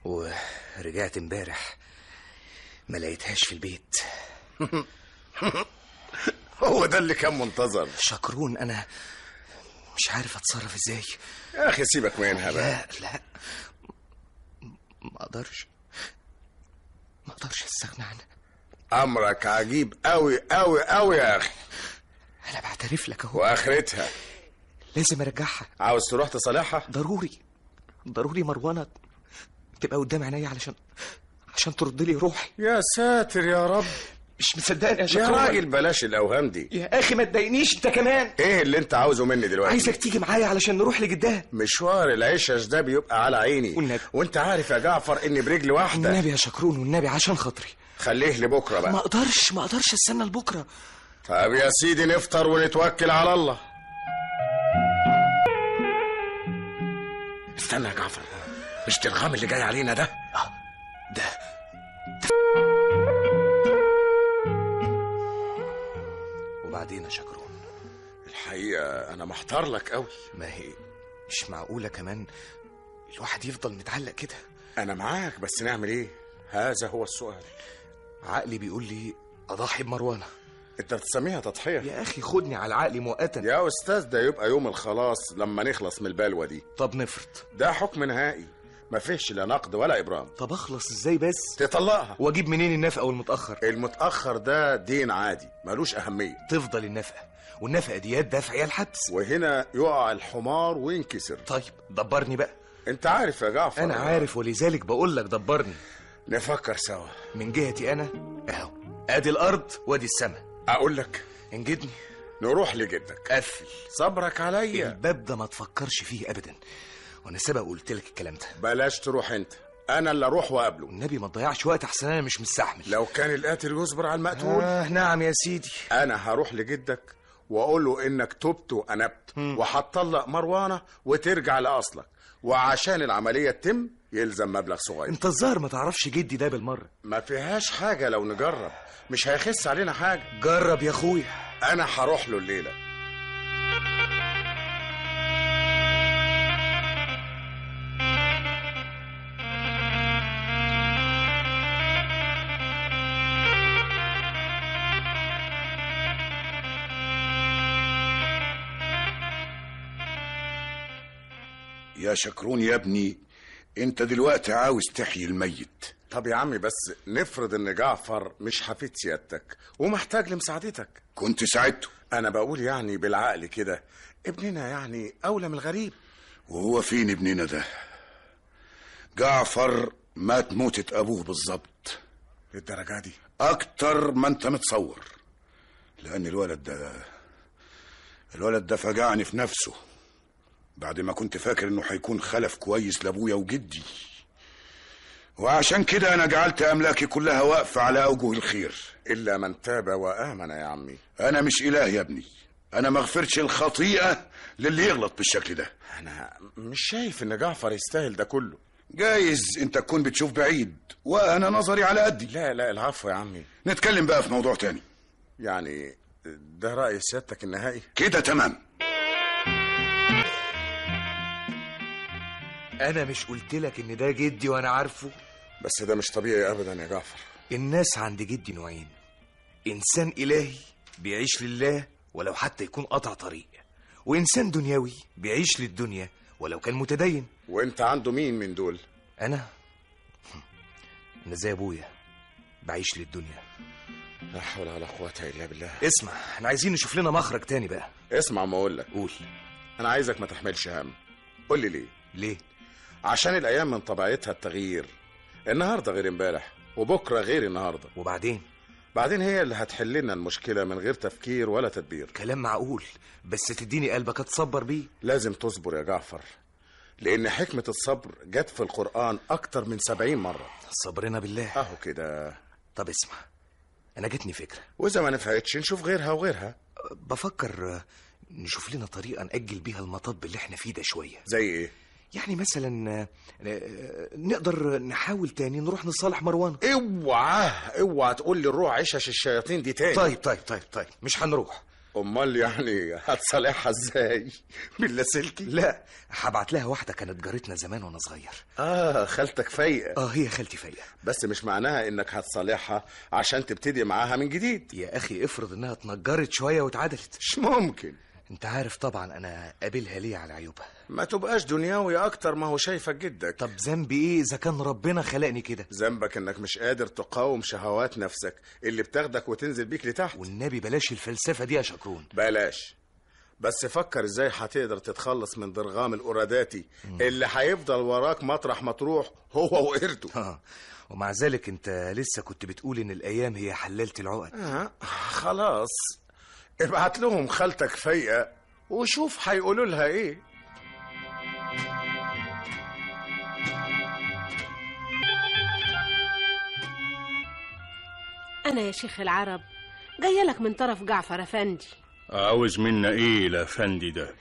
[SPEAKER 1] ورجعت امبارح ما لقيتهاش في البيت.
[SPEAKER 2] هو ده اللي كان منتظر.
[SPEAKER 1] شكرون، انا مش عارف اتصرف ازاي.
[SPEAKER 2] يا اخي سيبك منها بقى.
[SPEAKER 1] لا ما اقدرش استغنى عنها.
[SPEAKER 2] امرك عجيب قوي قوي قوي يا اخي.
[SPEAKER 1] انا بعترف لك اهو.
[SPEAKER 2] واخرتها
[SPEAKER 1] لازم ارجعها.
[SPEAKER 2] عاوز تروح تصالحها؟
[SPEAKER 1] ضروري مروانة تبقى قدام عينيا عشان ترد لي روحي.
[SPEAKER 2] يا ساتر يا رب.
[SPEAKER 1] مش مصدقني يا
[SPEAKER 2] يا
[SPEAKER 1] شكرون.
[SPEAKER 2] راجل بلاش الاوهام دي.
[SPEAKER 1] يا اخي ما تضايقنيش انت كمان.
[SPEAKER 2] ايه اللي انت عاوزه مني دلوقتي؟
[SPEAKER 1] عايزك تيجي معايا علشان نروح لجدها.
[SPEAKER 2] مشوار العشش ده بيبقى على عيني.
[SPEAKER 1] والنبي.
[SPEAKER 2] وانت عارف يا جعفر اني برجل واحده.
[SPEAKER 1] النبي يا شكرون والنبي عشان خاطري.
[SPEAKER 2] خليه لبكره بقى.
[SPEAKER 1] ما اقدرش استنى لبكره.
[SPEAKER 2] طب يا سيدي نفطر ونتوكل على الله. استنى يا جعفر، مش ترغام اللي جاي علينا ده؟
[SPEAKER 1] ده وبعدين يا شكرون،
[SPEAKER 2] الحقيقه انا محتار لك قوي.
[SPEAKER 1] ما هي مش معقوله كمان الواحد يفضل متعلق كده.
[SPEAKER 2] انا معاك بس نعمل ايه؟ هذا هو السؤال.
[SPEAKER 1] عقلي بيقول لي اضحي بمروانه.
[SPEAKER 2] انت بتسميها تضحيه؟
[SPEAKER 1] يا اخي خدني على عقلي مؤقتا.
[SPEAKER 2] يا استاذ ده يبقى يوم الخلاص لما نخلص من البلوه دي.
[SPEAKER 1] طب نفرض
[SPEAKER 2] ده حكم نهائي، ما فيش لا نقد ولا ابرام.
[SPEAKER 1] طب اخلص ازاي بس؟
[SPEAKER 2] تطلقها.
[SPEAKER 1] واجيب منين النفقه والمتاخر؟
[SPEAKER 2] المتاخر ده دين عادي ملوش اهميه.
[SPEAKER 1] تفضل النفقه، والنفقه ديات دافع يا الحبس.
[SPEAKER 2] وهنا يقع الحمار وينكسر.
[SPEAKER 1] طيب دبرني بقى.
[SPEAKER 2] انت عارف يا جعفر.
[SPEAKER 1] انا عارف ولذلك بقول لك دبرني.
[SPEAKER 2] نفكر سوا.
[SPEAKER 1] من جهتي انا اهو، ادي الارض وادي السماء.
[SPEAKER 2] اقول لك
[SPEAKER 1] انجدني.
[SPEAKER 2] نروح لجدك.
[SPEAKER 1] قفل
[SPEAKER 2] صبرك عليا.
[SPEAKER 1] الباب ده ما تفكرش فيه ابدا، وانا سبق وقلت لك الكلام ده.
[SPEAKER 2] بلاش تروح انت، انا اللي اروح واقابله.
[SPEAKER 1] والنبي ما تضيعش وقت احسن انا مش مستحمل.
[SPEAKER 2] لو كان القاتل يصبر على المقتول.
[SPEAKER 1] نعم يا سيدي.
[SPEAKER 2] انا هروح لجدك واقول له انك تبت وانبت وهتطلق مروانه وترجع لاصلك، وعشان العمليه تتم يلزم مبلغ صغير.
[SPEAKER 1] انت الظاهر ما تعرفش جدي ده بالمره.
[SPEAKER 2] ما فيهاش حاجه لو نجرب، مش هيخس علينا حاجه.
[SPEAKER 1] جرب يا اخويا.
[SPEAKER 2] انا هروح له الليله.
[SPEAKER 7] يا شكرون يا ابني، انت دلوقتي عاوز تحيي الميت.
[SPEAKER 2] طب يا عمي بس نفرض ان جعفر مش حفيد سيادتك ومحتاج لمساعدتك.
[SPEAKER 7] كنت ساعدته.
[SPEAKER 2] انا بقول يعني بالعقل كده، ابننا يعني اولى من الغريب.
[SPEAKER 7] وهو فين ابننا ده؟ جعفر مات موتة ابوه بالظبط.
[SPEAKER 2] للدرجة دي؟
[SPEAKER 7] اكتر ما انت متصور، لان الولد ده فجعني في نفسه بعد ما كنت فاكر انه هيكون خلف كويس لابويا وجدي، وعشان كده انا جعلت املاكي كلها واقفه على اوجه الخير.
[SPEAKER 2] الا من تاب وامن يا عمي.
[SPEAKER 7] انا مش اله يا ابني، انا ما اغفرش الخطيئه للي يغلط بالشكل ده.
[SPEAKER 2] انا مش شايف ان جعفر يستاهل ده كله.
[SPEAKER 7] جايز انت تكون بتشوف بعيد وانا نظري على قدي.
[SPEAKER 2] لا لا العفو يا عمي.
[SPEAKER 7] نتكلم بقى في موضوع تاني.
[SPEAKER 2] يعني ده رأي سيادتك النهائي؟
[SPEAKER 7] كده تمام.
[SPEAKER 1] انا مش قلت لك ان ده جدي وانا عارفه؟
[SPEAKER 2] بس ده مش طبيعي ابدا يا جعفر.
[SPEAKER 1] الناس عند جدي نوعين: انسان الهي بيعيش لله ولو حتى يكون قطع طريق، وانسان دنيوي بيعيش للدنيا ولو كان متدين.
[SPEAKER 2] وانت عنده مين من دول؟
[SPEAKER 1] انا زي ابويا بعيش للدنيا.
[SPEAKER 2] لا حول ولا قوة الا بالله.
[SPEAKER 1] اسمع، احنا عايزين نشوف لنا مخرج تاني بقى.
[SPEAKER 2] اسمع ما اقول لك.
[SPEAKER 1] قول.
[SPEAKER 2] انا عايزك ما تحملش هم. قول لي
[SPEAKER 1] ليه؟
[SPEAKER 2] عشان الايام من طبيعتها التغيير. النهارده غير امبارح وبكره غير النهارده. بعدين هي اللي هتحل لنا المشكله من غير تفكير ولا تدبير.
[SPEAKER 1] كلام معقول، بس تديني قلبك اتصبر بيه.
[SPEAKER 2] لازم تصبر يا جعفر، لان حكمه الصبر جت في القرآن اكتر من 70 مره.
[SPEAKER 1] صبرنا بالله
[SPEAKER 2] اهو كده.
[SPEAKER 1] طب اسمع، انا جاتني فكره،
[SPEAKER 2] واذا ما نفعتش نشوف غيرها وغيرها.
[SPEAKER 1] بفكر نشوف لنا طريقه نأجل بيها المطب اللي احنا فيه ده شويه.
[SPEAKER 2] زي ايه؟
[SPEAKER 1] يعني مثلا نقدر نحاول تاني نروح نصالح مروان.
[SPEAKER 2] اوعى تقول لي نروح عشش الشياطين دي تاني.
[SPEAKER 1] طيب مش هنروح.
[SPEAKER 2] امال يعني هتصالحها ازاي؟ باللاسلكي؟
[SPEAKER 1] لا، هبعت لها واحده كانت جارتنا زمان وانا صغير.
[SPEAKER 2] خالتك فايقه.
[SPEAKER 1] هي خالتي فايقه،
[SPEAKER 2] بس مش معناها انك هتصالحها عشان تبتدي معاها من جديد.
[SPEAKER 1] يا اخي افرض انها اتنجرت شويه واتعدلت.
[SPEAKER 2] مش ممكن.
[SPEAKER 1] انت عارف طبعا انا قابلها ليه على عيوبها.
[SPEAKER 2] ما تبقاش دنياوي اكتر ما هو شايفك جدك.
[SPEAKER 1] طب ذنبي ايه اذا كان ربنا خلقني كده؟
[SPEAKER 2] ذنبك انك مش قادر تقاوم شهوات نفسك اللي بتاخدك وتنزل بيك لتحت.
[SPEAKER 1] والنبي بلاش الفلسفه دي يا شكرون.
[SPEAKER 2] بلاش، بس فكر ازاي هتقدر تتخلص من ضرغام القراداتي اللي هيفضل وراك مطرح ما تروح هو وقرده.
[SPEAKER 1] ومع ذلك انت لسه كنت بتقول ان الايام هي حلالة العقد.
[SPEAKER 2] خلاص، ابعت لهم خالتك فايقه وشوف هيقولوا لها ايه.
[SPEAKER 6] أنا يا شيخ العرب جاية لك من طرف جعفر أفندي.
[SPEAKER 4] عاوز منا ايه الافندي ده؟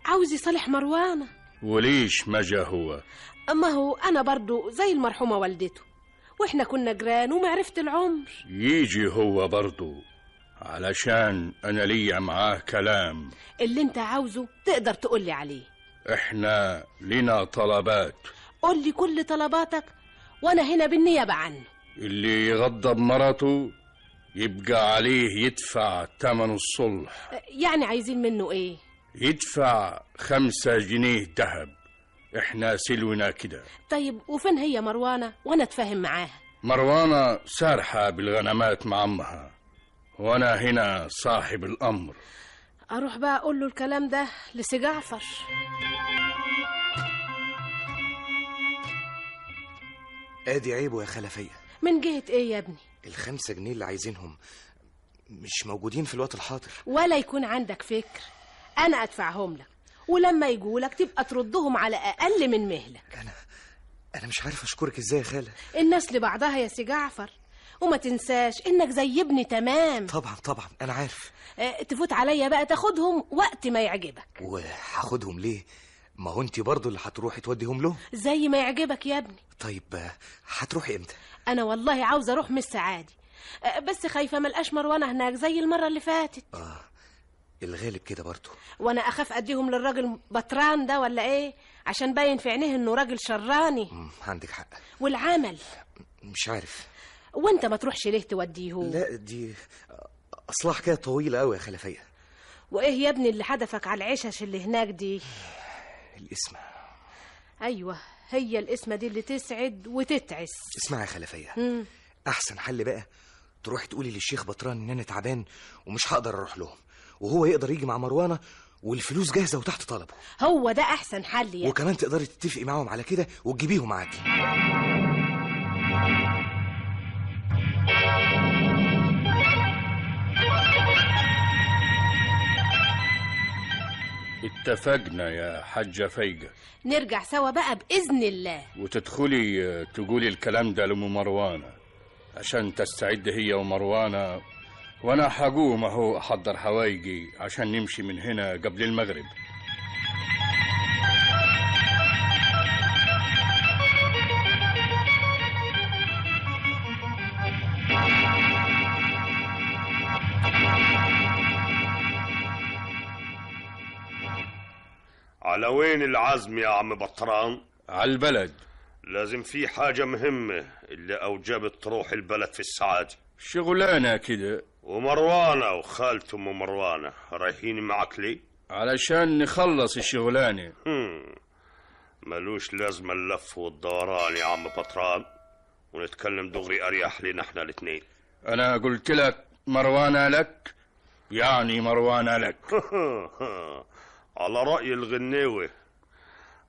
[SPEAKER 6] عاوز يصالح مروانة.
[SPEAKER 4] وليش ما جا هو؟
[SPEAKER 6] أما هو أنا برضو زي المرحومة والدته، وإحنا كنا جيران ومعرفة العمر.
[SPEAKER 4] يجي هو برضو علشان أنا ليا معاه كلام.
[SPEAKER 6] اللي انت عاوزه تقدر تقولي عليه.
[SPEAKER 4] احنا لنا طلبات.
[SPEAKER 6] قولي كل طلباتك وانا هنا بالنيابة عنه.
[SPEAKER 4] اللي يغضب مرته يبقى عليه يدفع ثمن الصلح.
[SPEAKER 6] يعني عايزين منه ايه؟
[SPEAKER 4] يدفع 5 جنيه ذهب. احنا سلونا كده.
[SPEAKER 6] طيب وفين هي مروانة وانا اتفاهم معاها؟
[SPEAKER 4] مروانة سارحة بالغنمات مع امها، وانا هنا صاحب الامر.
[SPEAKER 6] اروح بقى اقول له الكلام ده لسي جعفر.
[SPEAKER 1] ادي عيبه يا خلفية.
[SPEAKER 6] من جهة ايه يا ابني؟
[SPEAKER 1] 5 جنيه اللي عايزينهم مش موجودين في الوقت الحاضر.
[SPEAKER 6] ولا يكون عندك فكر، انا ادفعهم لك، ولما يجولك تبقى تردهم على اقل من مهلك.
[SPEAKER 1] انا مش عارف اشكرك ازاي يا خالة.
[SPEAKER 6] الناس لبعضها يا سي جعفر، وما تنساش انك زي ابني تمام.
[SPEAKER 1] طبعا انا عارف.
[SPEAKER 6] تفوت عليا بقى تاخدهم وقت ما يعجبك.
[SPEAKER 1] وهاخدهم ليه؟ ما هو انت برضو اللي هتروحي توديهم له.
[SPEAKER 6] زي ما يعجبك يا ابني.
[SPEAKER 1] طيب هتروحي امتى؟
[SPEAKER 6] انا والله عاوزه اروح من السعادي، بس خايفه ملقاش مروانه هناك زي المره اللي فاتت.
[SPEAKER 1] الغالب كده برضو.
[SPEAKER 6] وانا اخاف اديهم للراجل بطران ده ولا ايه، عشان باين في عينيه انه راجل شراني.
[SPEAKER 1] عندك حق.
[SPEAKER 6] والعمل
[SPEAKER 1] مش عارف.
[SPEAKER 6] وانت ما تروحش ليه توديهم؟
[SPEAKER 1] لا دي اصلها حكايه طويله قوي يا خلفيه.
[SPEAKER 6] وايه يا ابني اللي حدفك على العشش اللي هناك دي؟
[SPEAKER 1] الاسم.
[SPEAKER 6] ايوه هي الاسمه دي اللي تسعد وتتعس.
[SPEAKER 1] اسمعي يا خلفيه، احسن حل بقى تروحي تقولي للشيخ بطران ان انا تعبان ومش هقدر اروح لهم، وهو يقدر يجي مع مروانه والفلوس جاهزه وتحت طلبه.
[SPEAKER 6] هو ده احسن حل يعني.
[SPEAKER 1] وكمان تقدري تتفقي معاهم على كده وتجيبيهم معاكي.
[SPEAKER 4] اتفقنا يا حاجة فايقة.
[SPEAKER 6] نرجع سوا بقى بإذن الله.
[SPEAKER 4] وتدخلي تقولي الكلام ده لأم مروانة عشان تستعد هي ومروانة، وانا هقوم اهو احضر حوايجي عشان نمشي من هنا قبل المغرب.
[SPEAKER 3] على وين العزم يا عم بطران؟
[SPEAKER 4] على البلد.
[SPEAKER 3] لازم في حاجة مهمة اللي أوجبت تروح البلد في الساعة دي.
[SPEAKER 4] شغلانة كده.
[SPEAKER 3] ومروانة وخالته أم مروانة رايحين معك ليه؟
[SPEAKER 4] علشان نخلص الشغلانة.
[SPEAKER 3] ملوش لازمة اللف والدوران يا عم بطران، ونتكلم دغري أريح لنا احنا الاتنين.
[SPEAKER 4] أنا قلت لك مروانة لك، يعني مروانة لك.
[SPEAKER 3] على رأي الغنيوي،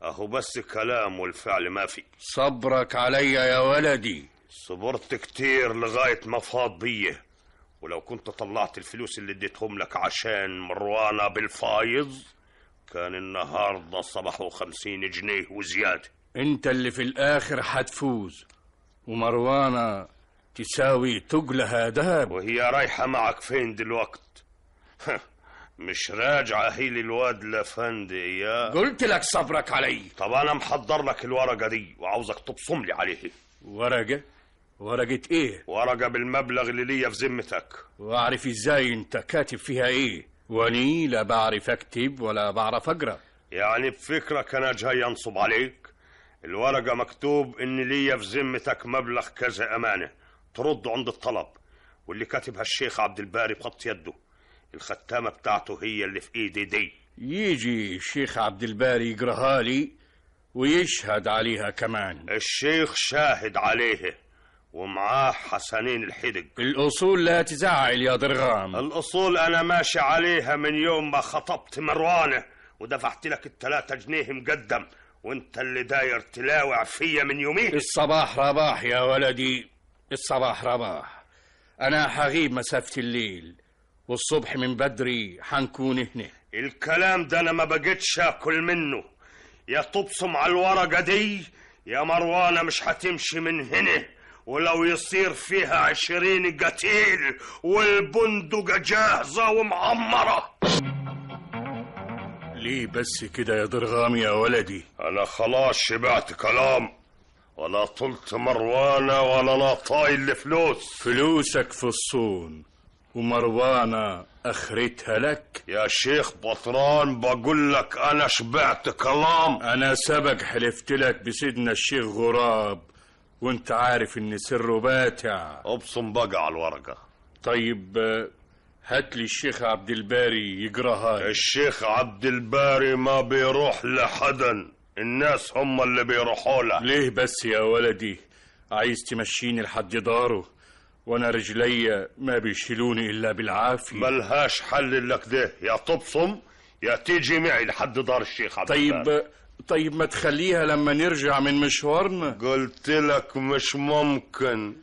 [SPEAKER 3] أهو بس كلام والفعل ما في.
[SPEAKER 4] صبرك عليا يا ولدي.
[SPEAKER 3] صبرت كتير لغاية ما فاض بيه، ولو كنت طلعت الفلوس اللي اديتهم لك عشان مروانة بالفايض كان النهاردة صبحوا 50 جنيه وزيادة.
[SPEAKER 4] انت اللي في الآخر حتفوز، ومروانة تساوي تقلها دهب.
[SPEAKER 3] وهي رايحة معك فين دلوقت؟ مش راجعة هي للواد لفندي يا.
[SPEAKER 4] قلت لك صبرك علي.
[SPEAKER 3] طب أنا محضر لك الورقة دي وعاوزك تبصم لي عليه.
[SPEAKER 4] ورقة؟ ورقة ايه؟
[SPEAKER 3] ورقة بالمبلغ اللي ليا في ذمتك.
[SPEAKER 4] واعرف ازاي انت كاتب فيها ايه؟ واني لا بعرف اكتب ولا بعرف اقرا.
[SPEAKER 3] يعني بفكرك انا جاي انصب عليك؟ الورقة مكتوب ان ليا في ذمتك مبلغ كذا امانة ترد عند الطلب، واللي كاتبها الشيخ عبد الباري بخط يده. الختامة بتاعته هي اللي في ايدي دي.
[SPEAKER 4] يجي الشيخ عبد الباري يقراها لي ويشهد عليها كمان.
[SPEAKER 3] الشيخ شاهد عليه ومعاه حسنين الحدق.
[SPEAKER 4] الأصول لا تزعل يا ضرغام.
[SPEAKER 3] الأصول أنا ماشي عليها من يوم ما خطبت مروانة ودفعت لك ال3 جنيه مقدم، وانت اللي داير تلاوع فيا من يومين.
[SPEAKER 4] الصباح رباح يا ولدي، الصباح رباح. أنا حغيب مسافة الليل والصبح من بدري حنكون هنا.
[SPEAKER 3] الكلام ده أنا ما بقيتش أكل منه. يا تبصم على الورقة دي يا مروانة مش هتمشي من هنا، ولو يصير فيها 20 قتيل والبندقة جاهزة ومعمرة.
[SPEAKER 4] ليه بس كده يا ضرغام يا ولدي؟
[SPEAKER 3] أنا خلاص شبعت كلام، ولا طلت مروانة ولا لا طايل لفلوس.
[SPEAKER 4] فلوسك في الصون ومروانة اخرتها لك.
[SPEAKER 3] يا شيخ بطران بقول لك أنا شبعت كلام.
[SPEAKER 4] أنا سبق حلفت لك بسيدنا الشيخ غراب، وانت عارف ان سره باتع.
[SPEAKER 3] ابصم بقى على الورقة.
[SPEAKER 4] طيب هات لي الشيخ عبد الباري يقراها لي.
[SPEAKER 3] الشيخ عبد الباري ما بيروح لحدا، الناس هم اللي بيروحوا له.
[SPEAKER 4] ليه بس يا ولدي؟ عايز تمشيني لحد داره وانا رجلي ما بيشيلوني الا بالعافية.
[SPEAKER 3] ملهاش حل لك ده، يا تبصم يا تيجي معي لحد دار الشيخ عبد الباري.
[SPEAKER 4] طيب ما تخليها لما نرجع من مشوارنا.
[SPEAKER 3] قلت لك مش ممكن.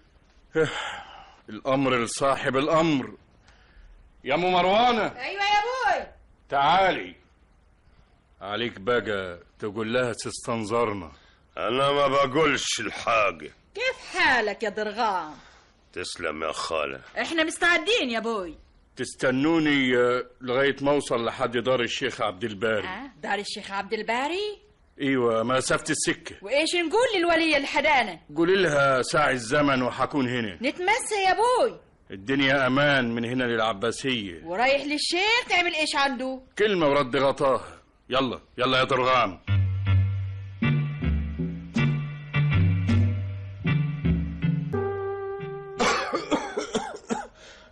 [SPEAKER 4] الأمر لصاحب الأمر. يا أم مروانة.
[SPEAKER 8] أيوة يا أبوي.
[SPEAKER 4] تعالي. عليك بقى تقول لها تستنظرنا.
[SPEAKER 3] أنا ما بقولش الحاجة.
[SPEAKER 8] كيف حالك يا ضرغام؟
[SPEAKER 3] تسلم يا خالة.
[SPEAKER 8] إحنا مستعدين يا أبوي.
[SPEAKER 4] تستنوني لغاية ما أوصل لحد دار الشيخ عبد الباري.
[SPEAKER 8] دار الشيخ عبد الباري؟
[SPEAKER 4] ايوه مسافة السكة.
[SPEAKER 8] وايش نقول للولية الحدانة؟
[SPEAKER 4] قولي لها ساعة الزمن وحكون هنا.
[SPEAKER 8] نتمسى يا ابوي.
[SPEAKER 4] الدنيا امان من هنا للعباسية.
[SPEAKER 8] ورايح للشيخ تعمل ايش عنده؟
[SPEAKER 4] كلمة ورد غطاها. يلا يلا يا ضرغام.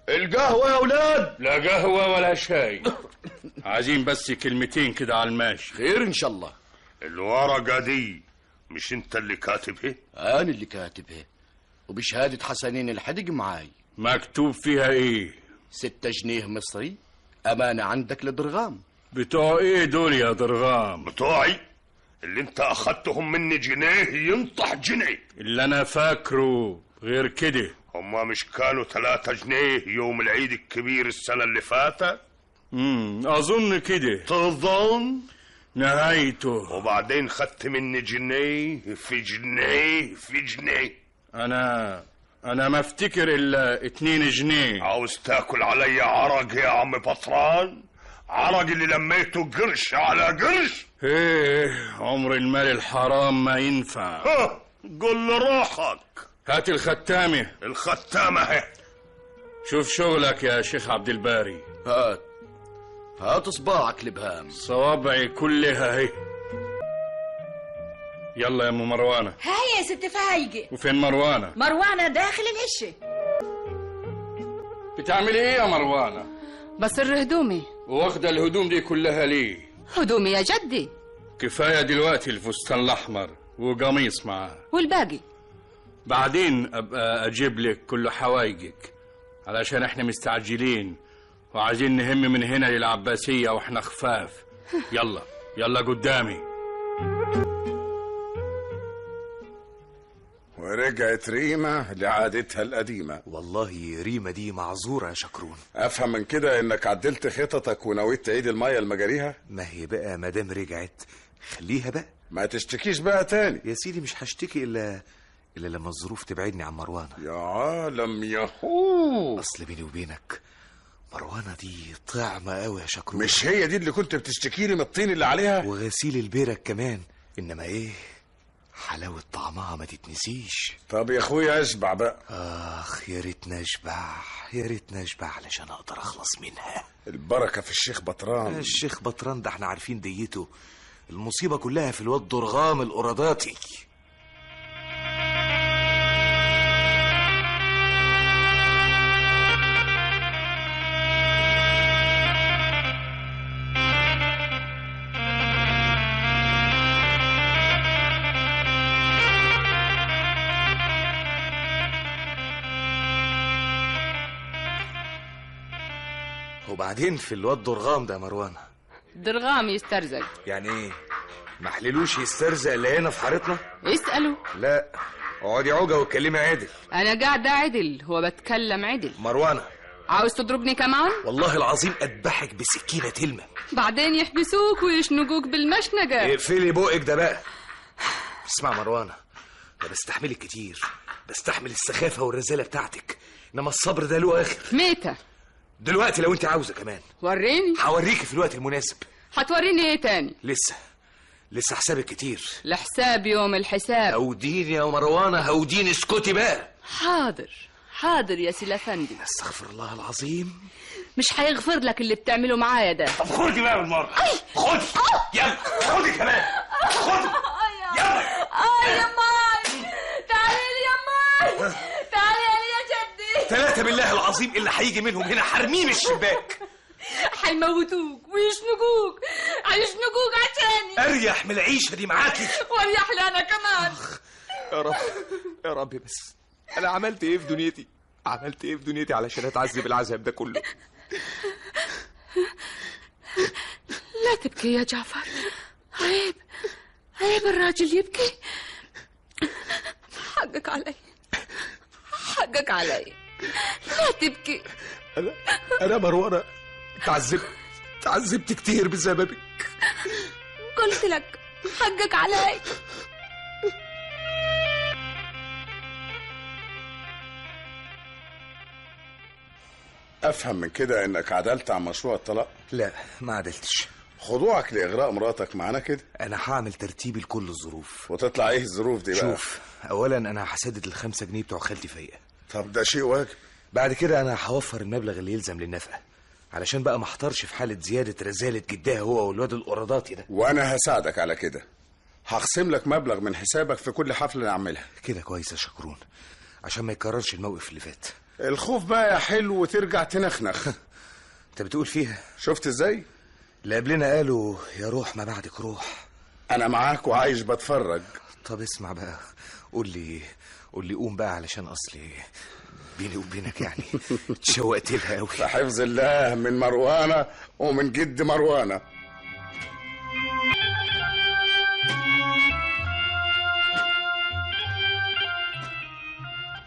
[SPEAKER 3] القهوة يا اولاد.
[SPEAKER 4] لا قهوة ولا شاي. عايزين بس كلمتين كده على الماشي.
[SPEAKER 9] خير ان شاء الله.
[SPEAKER 3] الورقة دي مش انت اللي كاتبها؟
[SPEAKER 9] انا اللي كاتبها، وبشهادة حسنين الحدق معاي.
[SPEAKER 4] مكتوب فيها ايه؟
[SPEAKER 9] 6 جنيه مصري امانة عندك لضرغام.
[SPEAKER 4] بتوع ايه دول يا ضرغام؟
[SPEAKER 3] بتوعي اللي انت اخدتهم مني جنيه ينطح جنيه.
[SPEAKER 4] اللي انا فاكره غير كده.
[SPEAKER 3] هما مش كانوا 3 جنيه يوم العيد الكبير السنة اللي فاتت؟
[SPEAKER 4] اظن كده.
[SPEAKER 3] تظن؟
[SPEAKER 4] نهايته.
[SPEAKER 3] وبعدين خدت مني جنيه في جنيه في جنيه.
[SPEAKER 4] انا ما افتكر الا 2 جنيه.
[SPEAKER 3] عاوز تاكل علي عرق يا عم بطران؟ عرق اللي لميته قرش على قرش؟
[SPEAKER 4] ايه عمر المال الحرام ما ينفع.
[SPEAKER 3] قل لروحك.
[SPEAKER 4] هات الختامة.
[SPEAKER 3] الختامة اهي.
[SPEAKER 4] شوف شغلك يا شيخ عبد الباري.
[SPEAKER 9] هات. هات صباعك الابهام.
[SPEAKER 4] صوابعي كلها هي. يلا يا ام مروانه.
[SPEAKER 8] هاي يا ست فايقة.
[SPEAKER 4] وفين مروانه؟
[SPEAKER 8] مروانة داخل العشة.
[SPEAKER 4] بتعملي ايه يا مروانه؟
[SPEAKER 5] بصر هدومي.
[SPEAKER 4] واخده الهدوم دي كلها ليه؟
[SPEAKER 5] هدومي يا جدي.
[SPEAKER 4] كفايه دلوقتي الفستان الاحمر وقميص معاه.
[SPEAKER 5] والباقي
[SPEAKER 4] بعدين ابقى اجيب لك كل حوايجك، علشان احنا مستعجلين وعايزين نهم من هنا للعباسيه واحنا خفاف. يلا يلا قدامي.
[SPEAKER 2] ورجعت ريمة لعادتها القديمة.
[SPEAKER 1] والله ريمة دي معذورة يا شكرون.
[SPEAKER 2] افهم من كده انك عدلت خططك ونويت تعيد المية لمجاريها.
[SPEAKER 1] ما هي بقى مادام رجعت خليها بقى.
[SPEAKER 2] ما تشتكيش بقى تاني
[SPEAKER 1] يا سيدي مش هشتكي الا لما الظروف تبعدني عن مروانة.
[SPEAKER 2] يا عالم يهو.
[SPEAKER 1] اصل بيني وبينك مروانة دي طعمة قوي يا شكرون.
[SPEAKER 2] مش هي دي اللي كنت بتشتكي لي من الطين اللي عليها؟
[SPEAKER 1] وغسيل البرك كمان. انما ايه حلاوة طعمها ما تتنسيش.
[SPEAKER 2] طب يا اخويا اشبع بقى.
[SPEAKER 1] اخ يا ريتنا اشبع، يا ريتنا اشبع علشان اقدر اخلص منها.
[SPEAKER 2] البركة في الشيخ بطران.
[SPEAKER 1] الشيخ بطران ده احنا عارفين ديته. المصيبة كلها في الواد درغام القراداتي. وبعدين في الواد درغام ده يا مروانة.
[SPEAKER 5] درغام يسترزق
[SPEAKER 1] يعني ايه؟ ما حللوش يسترزق اللي هنا في حارتنا؟
[SPEAKER 5] اسأله.
[SPEAKER 1] لا اقعدي عوجة واتكلمي عدل.
[SPEAKER 5] انا قاعدة عدل، هو بتكلم عدل.
[SPEAKER 1] مروانة
[SPEAKER 5] عاوز تضربني كمان؟
[SPEAKER 1] والله العظيم اذبحك بسكينة تلمة.
[SPEAKER 5] بعدين يحبسوك ويشنقوك بالمشنقة.
[SPEAKER 1] اقفلي بقك ده بقى. اسمع مروانة، انا بستحملك كتير، بستحمل السخافة والرزالة بتاعتك، انما الصبر ده له اخر.
[SPEAKER 5] ميتة
[SPEAKER 1] دلوقتي لو انت عاوزة كمان
[SPEAKER 5] وريني.
[SPEAKER 1] هوريكي في الوقت المناسب.
[SPEAKER 5] هتوريني ايه تاني؟
[SPEAKER 1] لسه حسابك كتير.
[SPEAKER 5] الحساب يوم الحساب.
[SPEAKER 1] هوديني يا مروانة هوديني. اسكتي بقى.
[SPEAKER 5] حاضر يا سيل افندي.
[SPEAKER 1] استغفر الله العظيم.
[SPEAKER 5] مش هيغفر لك اللي بتعمله معايا ده.
[SPEAKER 3] طب خدي بقى بالمرة. خدي يلا خدي كمان. خدي يلا.
[SPEAKER 8] يا ماي تعالي يا ماي. تعالي يا جدي.
[SPEAKER 1] 3 بالله العظيم اللي هيجي منهم هنا حرميه من الشباك.
[SPEAKER 8] هيموتوك ويشنقوك عشاني.
[SPEAKER 1] اريح من العيشة دي معاكي.
[SPEAKER 8] واريح لي انا كمان.
[SPEAKER 1] يا رب بس انا عملت ايه في دنيتي؟ عملت ايه في دنيتي علشان اتعذب العذاب ده كله؟
[SPEAKER 5] لا تبكي يا جعفر. عيب الراجل يبكي. حقك علي. لا تبكي.
[SPEAKER 1] انا مروانة تعذبت كتير بسببك.
[SPEAKER 5] قلت لك حقك علي.
[SPEAKER 2] افهم من كده انك عدلت عن مشروع الطلاق؟
[SPEAKER 1] لا ما عدلتش.
[SPEAKER 2] خضوعك لاغراء مراتك معانا كده.
[SPEAKER 1] انا هعمل ترتيبي لكل الظروف.
[SPEAKER 2] وتطلع ايه الظروف دي بقى؟
[SPEAKER 1] شوف اولا انا هسدد ال5 جنيه بتوع خالتي فيا.
[SPEAKER 2] طب ده شيء واجب.
[SPEAKER 1] بعد كده انا هوفر المبلغ اللي يلزم للنفقه، علشان بقى ما احترش في حاله زياده رزاله جدها هو والواد القراداتي ده.
[SPEAKER 2] وانا هساعدك على كده. هخصم لك مبلغ من حسابك في كل حفله نعملها.
[SPEAKER 1] كده كويس يا شكرون، عشان ما يكررش الموقف اللي فات.
[SPEAKER 2] الخوف بقى يا حلو وترجع تنخنخ.
[SPEAKER 1] انت بتقول فيها.
[SPEAKER 2] شفت ازاي؟
[SPEAKER 1] اللي قبلنا قالوا يا روح ما بعدك روح.
[SPEAKER 2] انا معاك وعايش بتفرج.
[SPEAKER 1] طب اسمع بقى، قول لي قوم بقى، علشان اصلي بيني وبينك يعني اتشوقت لها قوي.
[SPEAKER 2] في حفظ الله من مروانة ومن جد مروانة.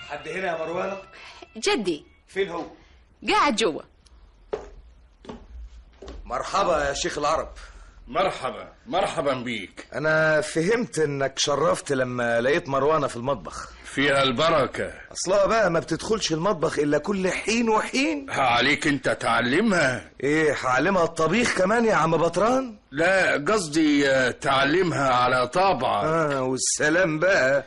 [SPEAKER 1] حد هنا يا مروانة؟
[SPEAKER 5] جدي.
[SPEAKER 1] فين هو؟
[SPEAKER 5] قاعد جوا.
[SPEAKER 1] مرحبا يا شيخ العرب.
[SPEAKER 4] مرحبا بيك.
[SPEAKER 1] انا فهمت انك شرفت لما لقيت مروانة في المطبخ.
[SPEAKER 4] فيها البركة.
[SPEAKER 1] اصلها بقى ما بتدخلش المطبخ الا كل حين وحين.
[SPEAKER 4] عليك انت تعلمها.
[SPEAKER 1] ايه هعلمها الطبيخ كمان يا عم بطران؟
[SPEAKER 4] لا قصدي تعلمها على طابعة.
[SPEAKER 1] والسلام بقى.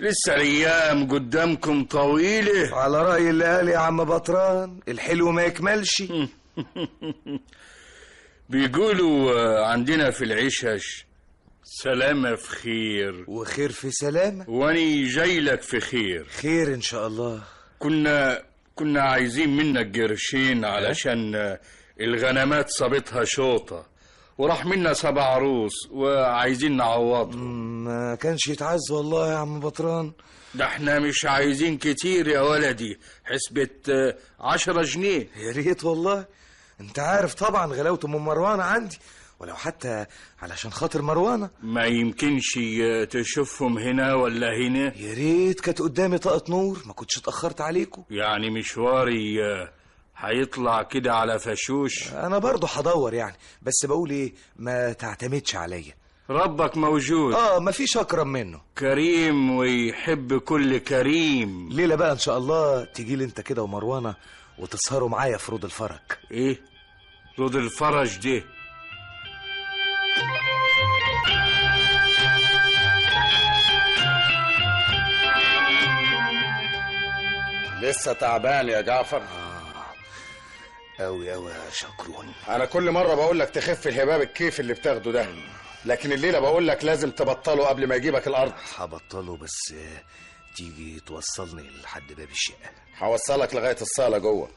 [SPEAKER 4] لسه الايام قدامكم طويلة.
[SPEAKER 1] على رأي اللي قال يا عم بطران الحلو ما يكملش.
[SPEAKER 4] بيقولوا عندنا في العشش سلامة في خير
[SPEAKER 1] وخير في سلامة،
[SPEAKER 4] واني جاي لك في خير.
[SPEAKER 1] خير ان شاء الله.
[SPEAKER 4] كنا عايزين منك قرشين علشان الغنمات صابتها شوطة وراح منا 7 عروس وعايزين نعوضهم.
[SPEAKER 1] ما كانش يتعز والله يا عم بطران.
[SPEAKER 4] ده احنا مش عايزين كتير يا ولدي، حسبة 10 جنيه.
[SPEAKER 1] يا ريت والله، انت عارف طبعا غلاوة ام مروانة عندي، ولو حتى علشان خاطر مروانة.
[SPEAKER 4] ما يمكنش تشوفهم هنا ولا هنا؟
[SPEAKER 1] يا ريت كانت قدامي طاقة نور، ما كنتش اتأخرت عليكم.
[SPEAKER 4] يعني مشواري هيطلع كده على فشوش؟
[SPEAKER 1] انا برضو هدور يعني، بس بقول ايه، ما تعتمدش عليا.
[SPEAKER 4] ربك موجود.
[SPEAKER 1] مفيش اكرم منه،
[SPEAKER 4] كريم ويحب كل كريم.
[SPEAKER 1] ليلة بقى ان شاء الله تجيلي انت كده ومروانة وتسهروا معايا في رود الفرج.
[SPEAKER 4] ايه رود الفرج دي؟
[SPEAKER 2] لسه تعبان يا جعفر؟
[SPEAKER 1] أوي يا شكرون.
[SPEAKER 2] انا كل مره بقول لك تخف الهباب الكيف اللي بتاخده ده، لكن الليله بقول لك لازم تبطله قبل ما يجيبك الارض.
[SPEAKER 1] هبطله، بس تيجي توصلني لحد باب الشقه.
[SPEAKER 2] هوصلك لغايه الصاله جوه.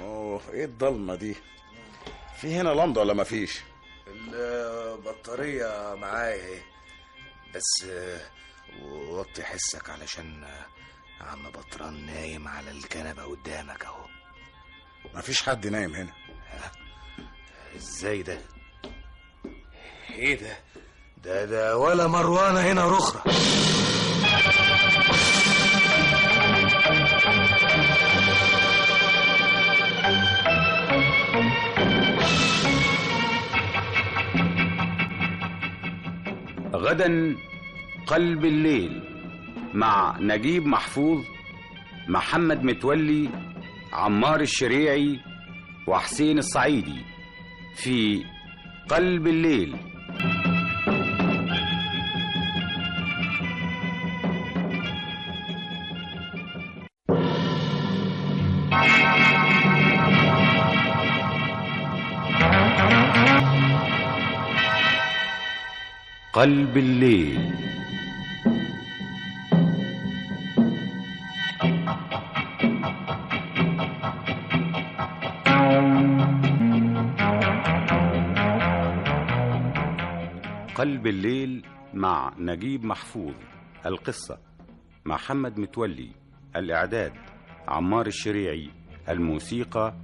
[SPEAKER 2] اوه، ايه الضلمه دي؟ في هنا لمضه ولا مفيش؟
[SPEAKER 1] البطاريه معايا اهي، بس وطي حسك علشان عم بطران نايم على الكنبه قدامك اهو.
[SPEAKER 2] مفيش حد نايم هنا.
[SPEAKER 1] ازاي ده؟ ايه ده ولا مروانه هنا رخرة.
[SPEAKER 10] غدا قلب الليل مع نجيب محفوظ، محمد متولي، عمار الشريعي، وحسين الصعيدي في قلب الليل. قلب الليل. قلب الليل مع نجيب محفوظ. القصة محمد متولي، الإعداد عمار الشريعي، الموسيقى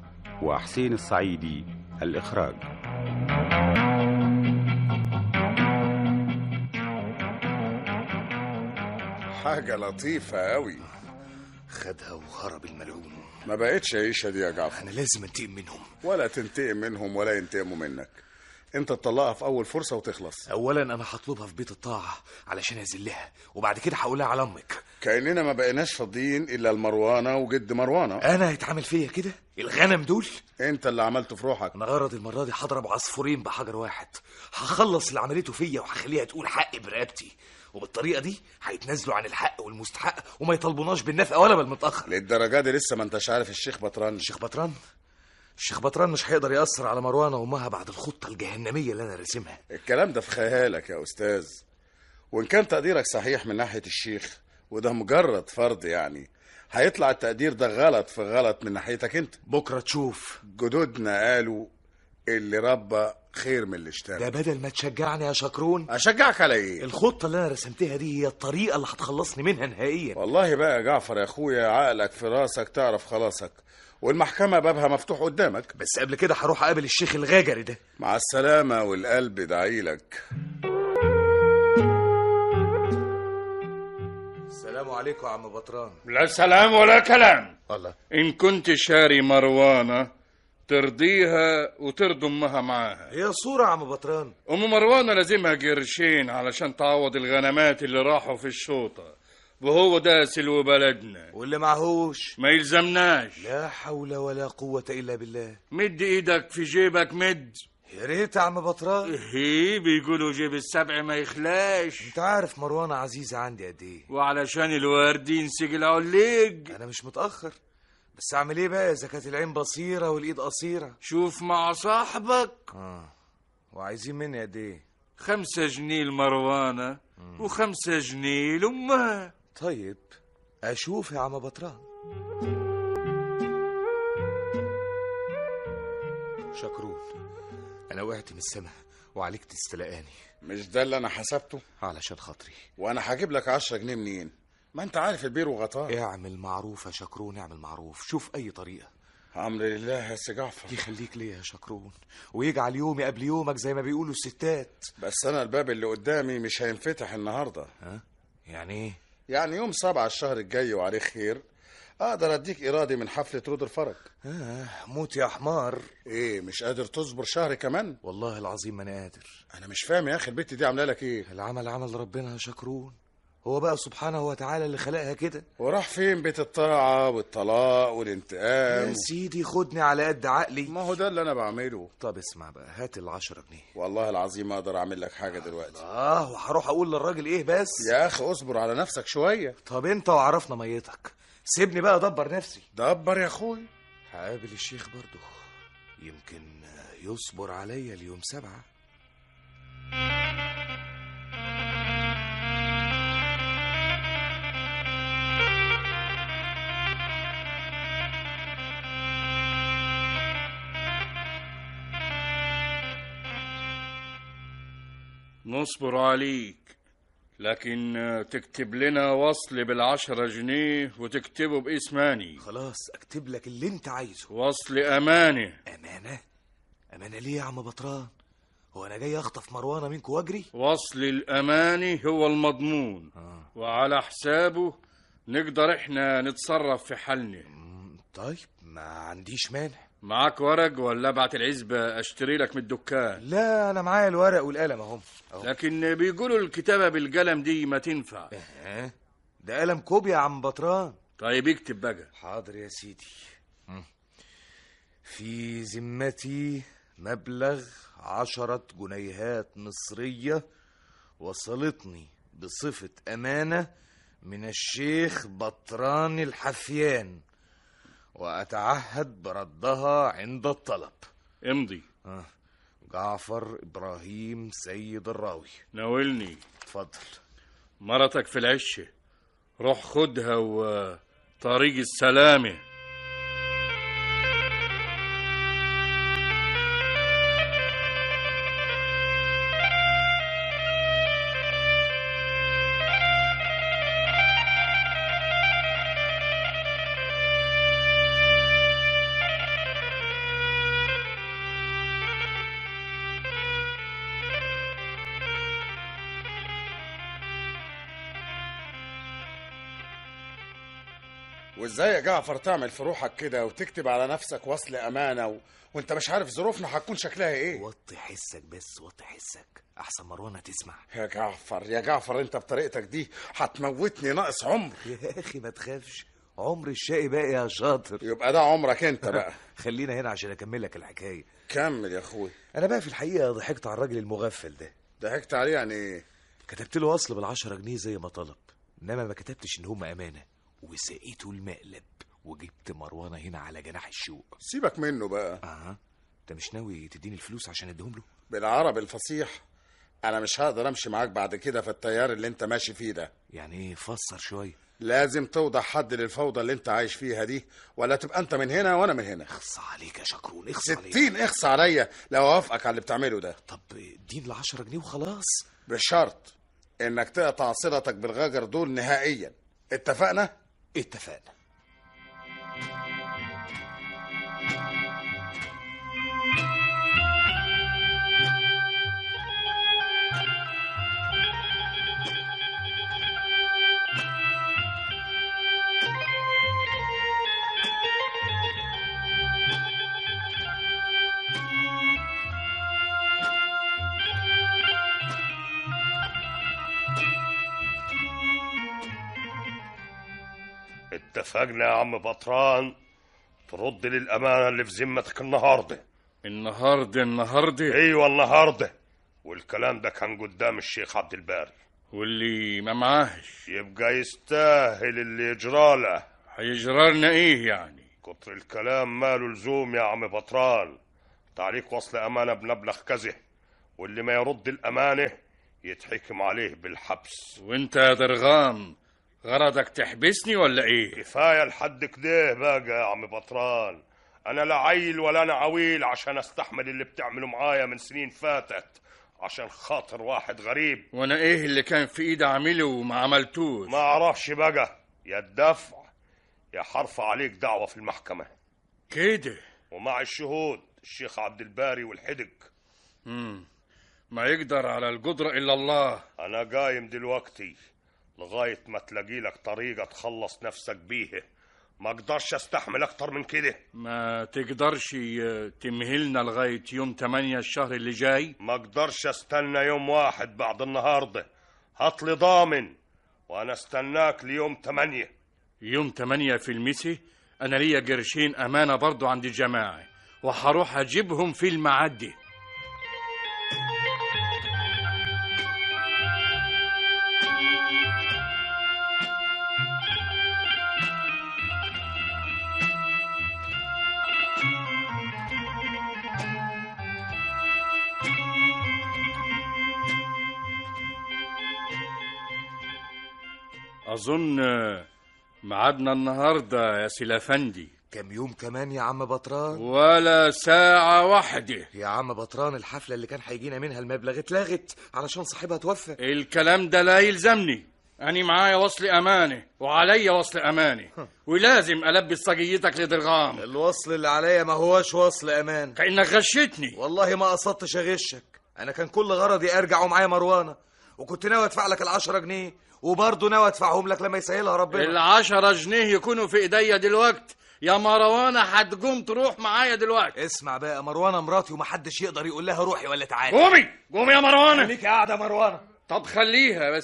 [SPEAKER 10] وحسين الصعيدي، الإخراج.
[SPEAKER 2] حاجة لطيفة قوي.
[SPEAKER 1] خدها وهرب الملعون.
[SPEAKER 2] ما بقتش عيشة دي يا جعفر.
[SPEAKER 1] انا لازم انتقم منهم.
[SPEAKER 2] ولا تنتقم منهم ولا ينتقموا منك، انت تطلقها في اول فرصة وتخلص.
[SPEAKER 1] اولا انا هطلبها في بيت الطاعة علشان اذلها، وبعد كده هقولها على امك.
[SPEAKER 2] كأننا ما بقيناش فاضيين الا المروانة وجد مروانة.
[SPEAKER 1] انا هيتعامل فيا كده؟ الغنم دول
[SPEAKER 2] انت اللي عملته في روحك.
[SPEAKER 1] انا غرض المرة دي هضرب عصفورين بحجر واحد، هخلص اللي عملته فيا وهخليها تقول حق برقبتي، وبالطريقة دي هيتنازلوا عن الحق والمستحق وما يطالبوناش بالنفقة ولا بالمتأخر.
[SPEAKER 2] للدرجة دي لسه ما انتش عارف الشيخ بطران؟
[SPEAKER 1] الشيخ بطران مش هيقدر يأثر على مروانة وامها بعد الخطة الجهنمية اللي انا راسمها.
[SPEAKER 2] الكلام ده في خيالك يا استاذ، وان كان تقديرك صحيح من ناحية الشيخ وده مجرد فرض، يعني هيطلع التقدير ده غلط في غلط من ناحيتك انت.
[SPEAKER 1] بكرة تشوف.
[SPEAKER 2] جدودنا قالوا اللي ربى خير من اللي اشترى.
[SPEAKER 1] ده بدل ما تشجعني يا شكرون.
[SPEAKER 2] اشجعك على ايه؟
[SPEAKER 1] الخطة اللي انا رسمتها دي هي الطريقة اللي هتخلصني منها نهائيا.
[SPEAKER 2] والله بقى يا جعفر يا اخويا، عقلك في راسك تعرف خلاصك، والمحكمة بابها مفتوح قدامك.
[SPEAKER 1] بس قبل كده هروح اقابل الشيخ الغاجري ده.
[SPEAKER 2] مع السلامة، والقلب دعيلك.
[SPEAKER 1] السلام عليكم يا عم بطران.
[SPEAKER 4] لا سلام ولا كلام.
[SPEAKER 1] الله.
[SPEAKER 4] إن كنت شاري مروانة ترضيها وترضي أمها معاها.
[SPEAKER 1] هي صورة يا عم بطران.
[SPEAKER 4] أم مروانة لازمها قرشين علشان تعوض الغنمات اللي راحوا في الشوطة، وهو ده سلو بلدنا،
[SPEAKER 1] واللي معهوش
[SPEAKER 4] ما يلزمناش.
[SPEAKER 1] لا حول ولا قوة إلا بالله.
[SPEAKER 4] مد إيدك في جيبك، مد.
[SPEAKER 1] يا ريت يا عم بطران.
[SPEAKER 4] هي بيقولوا جيب السبع ما يخلاش.
[SPEAKER 1] انت عارف مروانة عزيزة عندي قد ايه،
[SPEAKER 4] وعلشان الورد ينسجل عليك.
[SPEAKER 1] انا مش متأخر، بس اعمل ايه بقى اذا كانت العين بصيرة والايد قصيرة؟
[SPEAKER 4] شوف مع صاحبك.
[SPEAKER 1] وعايزين مني قد ايه؟
[SPEAKER 4] 5 جنيه لمروانة و5 جنيه لأمها.
[SPEAKER 1] طيب اشوف يا عم بطران. شكرون، انا وقعت من السما وعليك تستلقاني.
[SPEAKER 2] مش ده اللي انا حسبته؟
[SPEAKER 1] علشان خاطري.
[SPEAKER 2] وانا هجيب لك 10 جنيه منين؟ ما انت عارف البير وغطاه.
[SPEAKER 1] اعمل معروف يا شكرون، اعمل معروف، شوف اي طريقة.
[SPEAKER 2] امر لله يا سي جعفر.
[SPEAKER 1] يخليك ليا يا شكرون، ويجعل يومي قبل يومك زي ما بيقولوا الستات.
[SPEAKER 2] بس انا الباب اللي قدامي مش هينفتح النهارده.
[SPEAKER 1] يعني ايه؟
[SPEAKER 2] يعني يوم 7 الشهر الجاي وعليه خير اقدر اديك ارادي من حفلة رود الفرج.
[SPEAKER 1] موت يا حمار.
[SPEAKER 2] ايه مش قادر تصبر شهر كمان؟
[SPEAKER 1] والله العظيم ما انا قادر.
[SPEAKER 2] انا مش فاهم يا اخي البت دي عامله لك ايه؟
[SPEAKER 1] العمل عمل ربنا يا شكرون، هو بقى سبحانه وتعالى اللي خلقها كده.
[SPEAKER 2] وراح فين بيت الطاعة والطلاق والانتقام؟
[SPEAKER 1] يا سيدي خدني على قد عقلي.
[SPEAKER 2] ما هو ده اللي انا بعمله.
[SPEAKER 1] طب اسمع بقى، هات ال10 جنيه.
[SPEAKER 2] والله العظيم ما اقدر اعمل لك حاجة دلوقتي.
[SPEAKER 1] وهروح اقول للراجل ايه بس؟
[SPEAKER 2] يا اخي اصبر على نفسك شوية.
[SPEAKER 1] طب انت وعرفنا ميتك، سيبني بقى ادبر نفسي.
[SPEAKER 2] دبر يا اخوي.
[SPEAKER 1] هقابل الشيخ برضه، يمكن يصبر عليا اليوم 7.
[SPEAKER 4] نصبر عليك، لكن تكتب لنا وصل بال10 جنيه وتكتبه باسماني.
[SPEAKER 1] خلاص اكتب لك اللي انت عايزه.
[SPEAKER 4] وصل امانه.
[SPEAKER 1] امانه ليه يا عم بطران؟ هو انا جاي اخطف مروانه منكم واجري؟
[SPEAKER 4] وصل الاماني هو المضمون. وعلى حسابه نقدر احنا نتصرف في حالنا.
[SPEAKER 1] طيب ما عنديش مانع.
[SPEAKER 4] معاك ورق ولا ابعت العزبة اشتري لك من الدكان؟
[SPEAKER 1] لا انا معايا الورق والقلم اهم.
[SPEAKER 4] لكن بيقولوا الكتابة بالقلم دي ما تنفع.
[SPEAKER 1] ده قلم كوبيا يا عم بطران.
[SPEAKER 4] طيب اكتب بقى.
[SPEAKER 1] حاضر يا سيدي. في ذمتي مبلغ 10 جنيهات مصرية وصلتني بصفة أمانة من الشيخ بطران الحفيان، وأتعهد بردها عند الطلب.
[SPEAKER 4] امضي.
[SPEAKER 1] جعفر إبراهيم سيد الراوي.
[SPEAKER 4] ناولني.
[SPEAKER 1] اتفضل.
[SPEAKER 4] مرتك في العشة، روح خدها وطريق السلامة.
[SPEAKER 2] وازاي يا جعفر تعمل في روحك كده وتكتب على نفسك وصل امانه وانت مش عارف ظروفنا هتكون شكلها ايه؟
[SPEAKER 1] وطي حسك بس، وطي حسك احسن مروانه تسمع.
[SPEAKER 2] يا جعفر انت بطريقتك دي هتموتني ناقص عمر.
[SPEAKER 1] يا اخي ما تخافش، عمر الشقي باقي يا شاطر.
[SPEAKER 2] يبقى ده عمرك انت بقى.
[SPEAKER 1] خلينا هنا عشان اكمل لك الحكايه.
[SPEAKER 2] كمل يا اخوي.
[SPEAKER 1] انا بقى في الحقيقه ضحكت على الراجل المغفل ده.
[SPEAKER 2] ضحكت عليه يعني ايه؟
[SPEAKER 1] كتبت له وصل بال10 جنيه زي ما طلب، انما ما كتبتش ان هم امانه، وسقيته المقلب وجبت مروانه هنا على جناح الشوق.
[SPEAKER 2] سيبك منه بقى.
[SPEAKER 1] انت مش ناوي تديني الفلوس عشان اديهم له؟
[SPEAKER 2] بالعربي الفصيح انا مش هقدر امشي معاك بعد كده في التيار اللي انت ماشي فيه ده.
[SPEAKER 1] يعني ايه؟ فسر شويه.
[SPEAKER 2] لازم توضع حد للفوضى اللي انت عايش فيها دي، ولا تبقى انت من هنا وانا من هنا.
[SPEAKER 1] اخص عليك يا شكرون، اخص عليك.
[SPEAKER 2] 60 اخص عليا لو اوافقك على اللي بتعمله ده.
[SPEAKER 1] طب اديني ال10 جنيه وخلاص.
[SPEAKER 2] بشرط انك تقطع صلتك بالغجر دول نهائيا. اتفقنا؟
[SPEAKER 1] اتفقنا.
[SPEAKER 3] اتفقنا يا عم بطران، ترد لي الأمانة اللي في ذمتك النهاردة،
[SPEAKER 4] النهارده
[SPEAKER 3] ايوه النهارده، والكلام ده كان قدام الشيخ عبد الباري.
[SPEAKER 4] واللي ما معاهش
[SPEAKER 3] يبقى يستاهل اللي يجراله.
[SPEAKER 4] هيجرالنا ايه يعني؟
[SPEAKER 3] كتر الكلام ماله لزوم يا عم بطران. تعليق وصل امانه بمبلغ كذا، واللي ما يرد الامانه يتحكم عليه بالحبس.
[SPEAKER 4] وانت يا درغام غرضك تحبسني ولا ايه؟
[SPEAKER 3] كفايه لحد كده بقى يا عم بطران. انا لا عيل ولا انا عويل عشان استحمل اللي بتعمله معايا من سنين فاتت عشان خاطر واحد غريب.
[SPEAKER 4] وانا ايه اللي كان في ايدي اعمله وما عملتوش؟
[SPEAKER 3] ما اعرفش بقى، يا الدفع يا حرفع عليك دعوه في المحكمه
[SPEAKER 4] كده،
[SPEAKER 3] ومع الشهود الشيخ عبد الباري والحدق.
[SPEAKER 4] ما يقدر على القدرة الا الله.
[SPEAKER 3] انا قايم دلوقتي لغايه ما تلاقي لك طريقه تخلص نفسك بيها. ما اقدرش استحمل اكتر من كده.
[SPEAKER 4] ما تقدرش تمهلنا لغاية يوم 8 الشهر اللي جاي؟
[SPEAKER 3] ما اقدرش استنى يوم واحد بعد النهارده. هاتلي ضامن وانا استناك ليوم 8.
[SPEAKER 4] يوم 8 في المسي انا ليا قرشين امانة برضو عند الجماعة، وهروح اجيبهم في المعدي. أظن ميعادنا النهاردة يا سيل أفندي.
[SPEAKER 1] كم يوم كمان يا عم بطران؟
[SPEAKER 4] ولا ساعة واحدة
[SPEAKER 1] يا عم بطران. الحفلة اللي كان هيجينا منها المبلغ اتلغت علشان صاحبها توفى.
[SPEAKER 4] الكلام ده لا يلزمني. أنا معايا وصل أمانة وعليا وصل أمانة، ولازم ألبس صجيتك لدرغام.
[SPEAKER 1] الوصل اللي عليا ما هوش وصل أمان.
[SPEAKER 4] كأنك غشتني.
[SPEAKER 1] والله ما قصدتش أغشك. أنا كان كل غرضي أرجع ومعايا مروانة، وكنت ناوي أدفع لك 10 جنيه، وبرضه ناوي أدفعهم لك لما يسهلها ربنا.
[SPEAKER 4] 10 جنيه يكونوا في إيديا دلوقت يا مروانة. هتقوم تروح معايا دلوقتي.
[SPEAKER 1] اسمع بقى، مروانة مراتي ومحدش يقدر يقول لها روحي ولا تعالي.
[SPEAKER 4] قومي يا مروانة.
[SPEAKER 1] خليكي قاعدة مروانة.
[SPEAKER 4] طب خليها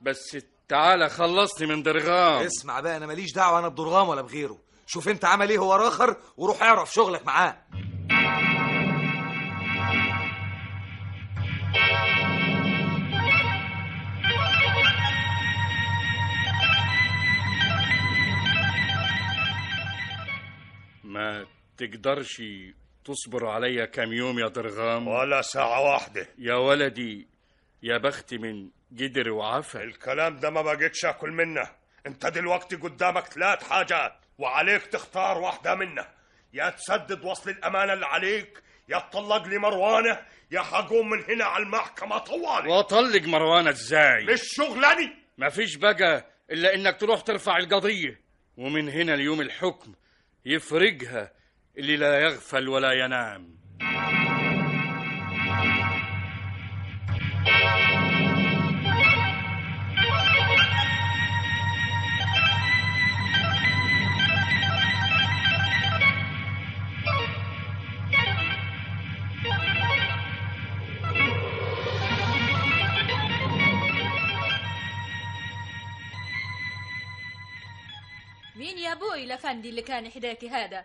[SPEAKER 4] بس تعالى خلصني من درغام.
[SPEAKER 1] اسمع بقى، انا ماليش دعوه انا بدرغام ولا بغيره. شوف انت عمل ايه هو راخر، وروح اعرف شغلك معاه.
[SPEAKER 4] ما تقدرش تصبر عليا كام يوم يا درغام؟
[SPEAKER 3] ولا ساعة واحدة
[SPEAKER 4] يا ولدي. يا بخت من قدر وعفا.
[SPEAKER 3] الكلام ده ما بقيتش اكل منه. انت دلوقتي قدامك 3 حاجات وعليك تختار واحدة منها. يا تسدد وصل الامانة اللي عليك، يا تطلق لي مروانة، يا هقوم من هنا على المحكمة طوالي.
[SPEAKER 4] واطلق مروانة ازاي؟
[SPEAKER 3] مش شغلاني.
[SPEAKER 4] مفيش بقى الا انك تروح ترفع القضية، ومن هنا ليوم الحكم يفرجها اللي لا يغفل ولا ينام.
[SPEAKER 8] مين يا ابوي الافندي اللي كان حداكي هذا؟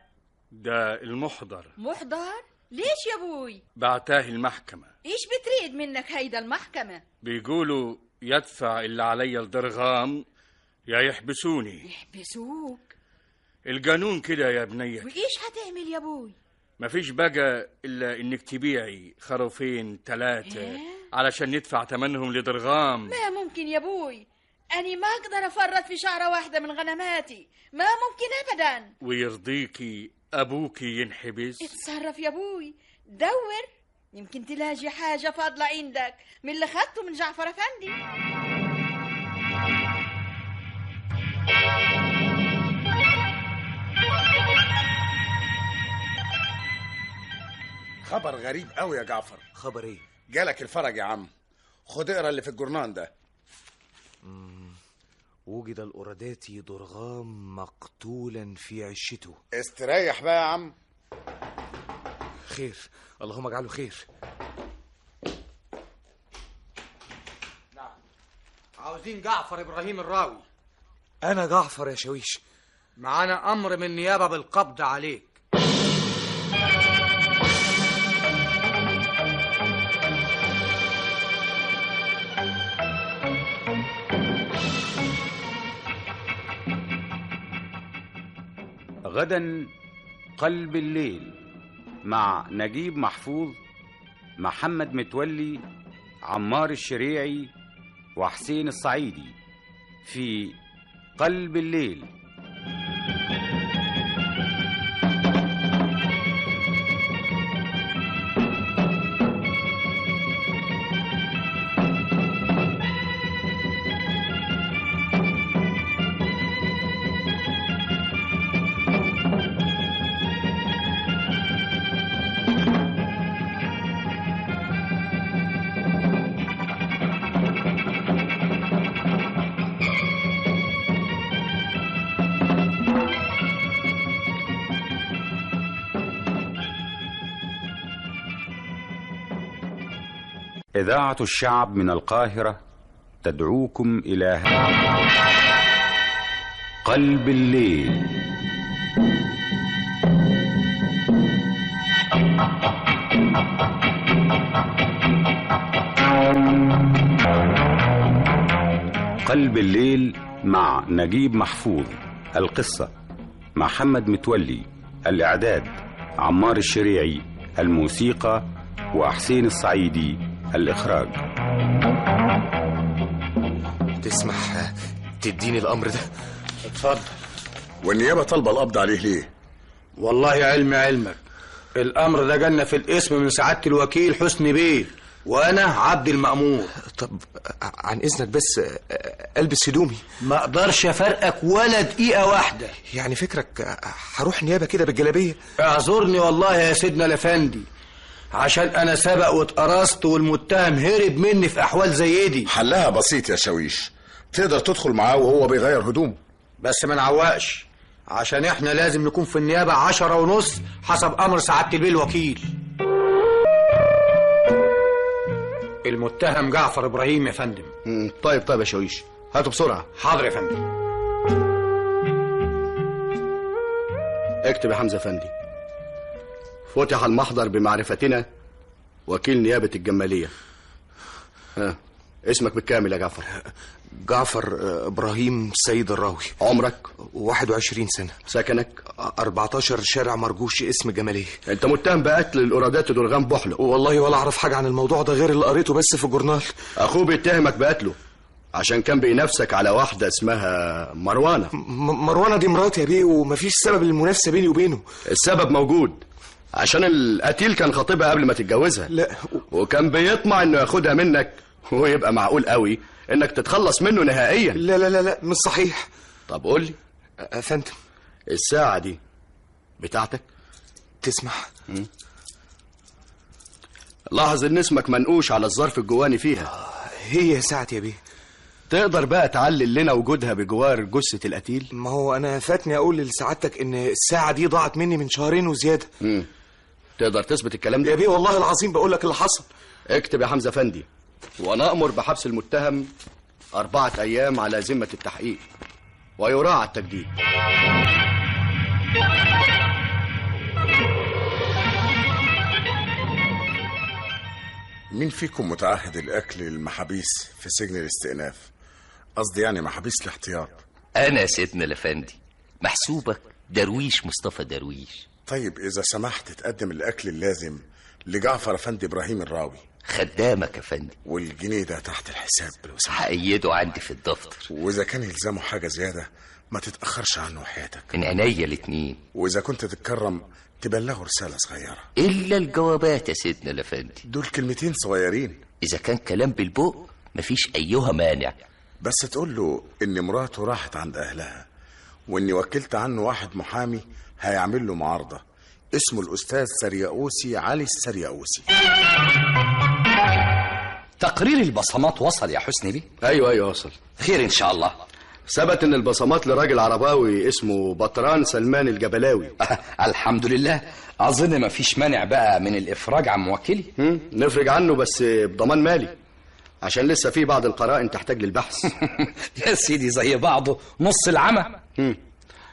[SPEAKER 4] ده المحضر.
[SPEAKER 8] محضر؟ ليش يا ابوي؟
[SPEAKER 4] بعتاه المحكمة.
[SPEAKER 8] ايش بتريد منك هيدا المحكمة؟
[SPEAKER 4] بيقولوا يدفع اللي علي الدرغام يا يحبسوني.
[SPEAKER 8] يحبسوك؟
[SPEAKER 4] القانون كده يا بنية.
[SPEAKER 8] وايش هتعمل يا ابوي؟
[SPEAKER 4] مفيش بقى الا انك تبيعي خروفين 3 علشان ندفع تمنهم لدرغام.
[SPEAKER 8] ما ممكن يا ابوي، أنا ما أقدر أفرط في شعرة واحدة من غنماتي، ما ممكن أبدا.
[SPEAKER 4] ويرضيكي أبوكي ينحبس؟
[SPEAKER 8] اتصرف يا أبوي، دور يمكن تلاقي حاجة فاضلة عندك من اللي خدته من جعفر أفندي.
[SPEAKER 2] خبر غريب قوي يا جعفر.
[SPEAKER 1] خبر ايه؟
[SPEAKER 2] جالك الفرج يا عم. خد اقرا اللي في الجورنان ده.
[SPEAKER 1] وجد الأوراداتي درغام مقتولا في عشته.
[SPEAKER 2] استريح بقى يا عم.
[SPEAKER 1] خير، اللهم اجعله خير.
[SPEAKER 11] نعم، عاوزين جعفر إبراهيم الراوي.
[SPEAKER 1] أنا جعفر يا شويش.
[SPEAKER 11] معانا أمر من النيابة بالقبض عليك.
[SPEAKER 10] غدا قلب الليل مع نجيب محفوظ، محمد متولي، عمار الشريعي، وحسين الصعيدي في قلب الليل. إذاعة الشعب من القاهرة تدعوكم إلى قلب الليل. قلب الليل مع نجيب محفوظ. القصة محمد متولي. الإعداد عمار الشريعي. الموسيقى وحسين الصعيدي. الإخراج.
[SPEAKER 1] تسمح تديني الأمر ده؟
[SPEAKER 2] اتفضل. والنيابة طالبة القبض عليه ليه؟
[SPEAKER 11] والله علمك الأمر ده جالنا في الاسم من سعادة الوكيل حسني بيه، وأنا عبد المأمور.
[SPEAKER 1] طب عن إذنك بس ألبس هدومي.
[SPEAKER 11] ما أقدرش أفرقك ولا دقيقة واحدة.
[SPEAKER 1] يعني فكرك هروح نيابة كده بالجلابية؟
[SPEAKER 11] اعذرني والله يا سيدنا الأفندي، عشان أنا سبق واتقرصت والمتهم هرب مني في أحوال زي دي.
[SPEAKER 2] حلها بسيط يا شاويش، تقدر تدخل معاه وهو بيغير هدومه،
[SPEAKER 11] بس ما نعوقش، عشان احنا لازم نكون في النيابة 10:30 حسب أمر سعادة البيه الوكيل. المتهم جعفر إبراهيم يا فندم.
[SPEAKER 9] طيب يا شاويش، هاتوا بسرعة.
[SPEAKER 11] حاضر يا فندم.
[SPEAKER 9] اكتب يا حمزة فندي: فتح المحضر بمعرفتنا وكيل نيابة الجمالية. اسمك بالكامل يا جعفر؟
[SPEAKER 1] جعفر إبراهيم سيد الراوي.
[SPEAKER 9] عمرك؟
[SPEAKER 1] 21 سنة.
[SPEAKER 9] سكنك؟
[SPEAKER 1] 14 شارع مرجوش اسم جمالية.
[SPEAKER 9] انت متهم بقتل الأورادات درغام بحلق.
[SPEAKER 1] والله ولا أعرف حاجة عن الموضوع ده غير اللي قريته بس في الجورنال.
[SPEAKER 9] أخوه بيتهمك بقتله عشان كان بينافسك على واحدة اسمها مروانة.
[SPEAKER 1] مروانة دي مراتي يا بيه، ومفيش سبب للمنافسة بيني وبينه.
[SPEAKER 9] السبب موجود، عشان القتيل كان خطيبها قبل ما تتجوزها.
[SPEAKER 1] لا،
[SPEAKER 9] وكان بيطمع انه ياخدها منك، ويبقى معقول قوي انك تتخلص منه نهائيا.
[SPEAKER 1] لا لا لا لا، مش صحيح.
[SPEAKER 9] طب قول لي
[SPEAKER 1] يا فندم،
[SPEAKER 9] الساعة دي بتاعتك؟
[SPEAKER 1] تسمح؟
[SPEAKER 9] لاحظ ان اسمك منقوش على الظرف الجواني فيها.
[SPEAKER 1] هي ساعتي يا بيه.
[SPEAKER 9] تقدر بقى تعلل لنا وجودها بجوار جثة القتيل؟
[SPEAKER 1] ما هو انا فاتني اقول لسعادتك ان الساعة دي ضاعت مني من 2 شهر وزيادة.
[SPEAKER 9] تقدر تثبت الكلام ده؟
[SPEAKER 1] يا بيه والله العظيم بقول لك اللي حصل.
[SPEAKER 9] اكتب يا حمزة فندي، ونأمر بحبس المتهم 4 أيام على ذمة التحقيق، ويراعى التجديد.
[SPEAKER 2] مين فيكم متعهد الأكل للمحابيس في سجن الاستئناف؟ قصدي يعني محابيس الاحتياط.
[SPEAKER 12] أنا سيدنا الأفندي، محسوبك درويش مصطفى درويش.
[SPEAKER 2] طيب إذا سمحت تقدم الأكل اللازم لجعفر أفندي إبراهيم الراوي.
[SPEAKER 12] خدامك يا فندم.
[SPEAKER 2] والجنيه ده تحت الحساب لو سمحت.
[SPEAKER 12] هأيده عندي في الدفتر،
[SPEAKER 2] وإذا كان يلزمه حاجة زيادة ما تتأخرش عنه وحياتك.
[SPEAKER 12] من عينيا الاتنين.
[SPEAKER 2] وإذا كنت تتكرم تبلغه رسالة صغيرة.
[SPEAKER 12] إلا الجوابات يا سيدنا الأفندي.
[SPEAKER 2] دول كلمتين صغيرين.
[SPEAKER 12] إذا كان كلام بالبق مفيش أيها مانع.
[SPEAKER 2] بس تقول له إن مراته راحت عند أهلها، وإني وكلت عنه واحد محامي هيعمل له معارضة اسمه الأستاذ سرياؤوسي علي السرياؤوسي.
[SPEAKER 13] تقرير البصمات وصل يا حسني بيه؟
[SPEAKER 9] أيوة وصل.
[SPEAKER 13] خير إن شاء الله.
[SPEAKER 9] ثبت ان البصمات لراجل عرباوي اسمه بطران سلمان الجبلاوي.
[SPEAKER 13] الحمد لله. اظن ما فيش مانع بقى من الافراج عن موكلي.
[SPEAKER 9] نفرج عنه بس بضمان مالي، عشان لسه في بعض القرائن تحتاج للبحث.
[SPEAKER 13] يا سيدي زي بعضه نص العمى.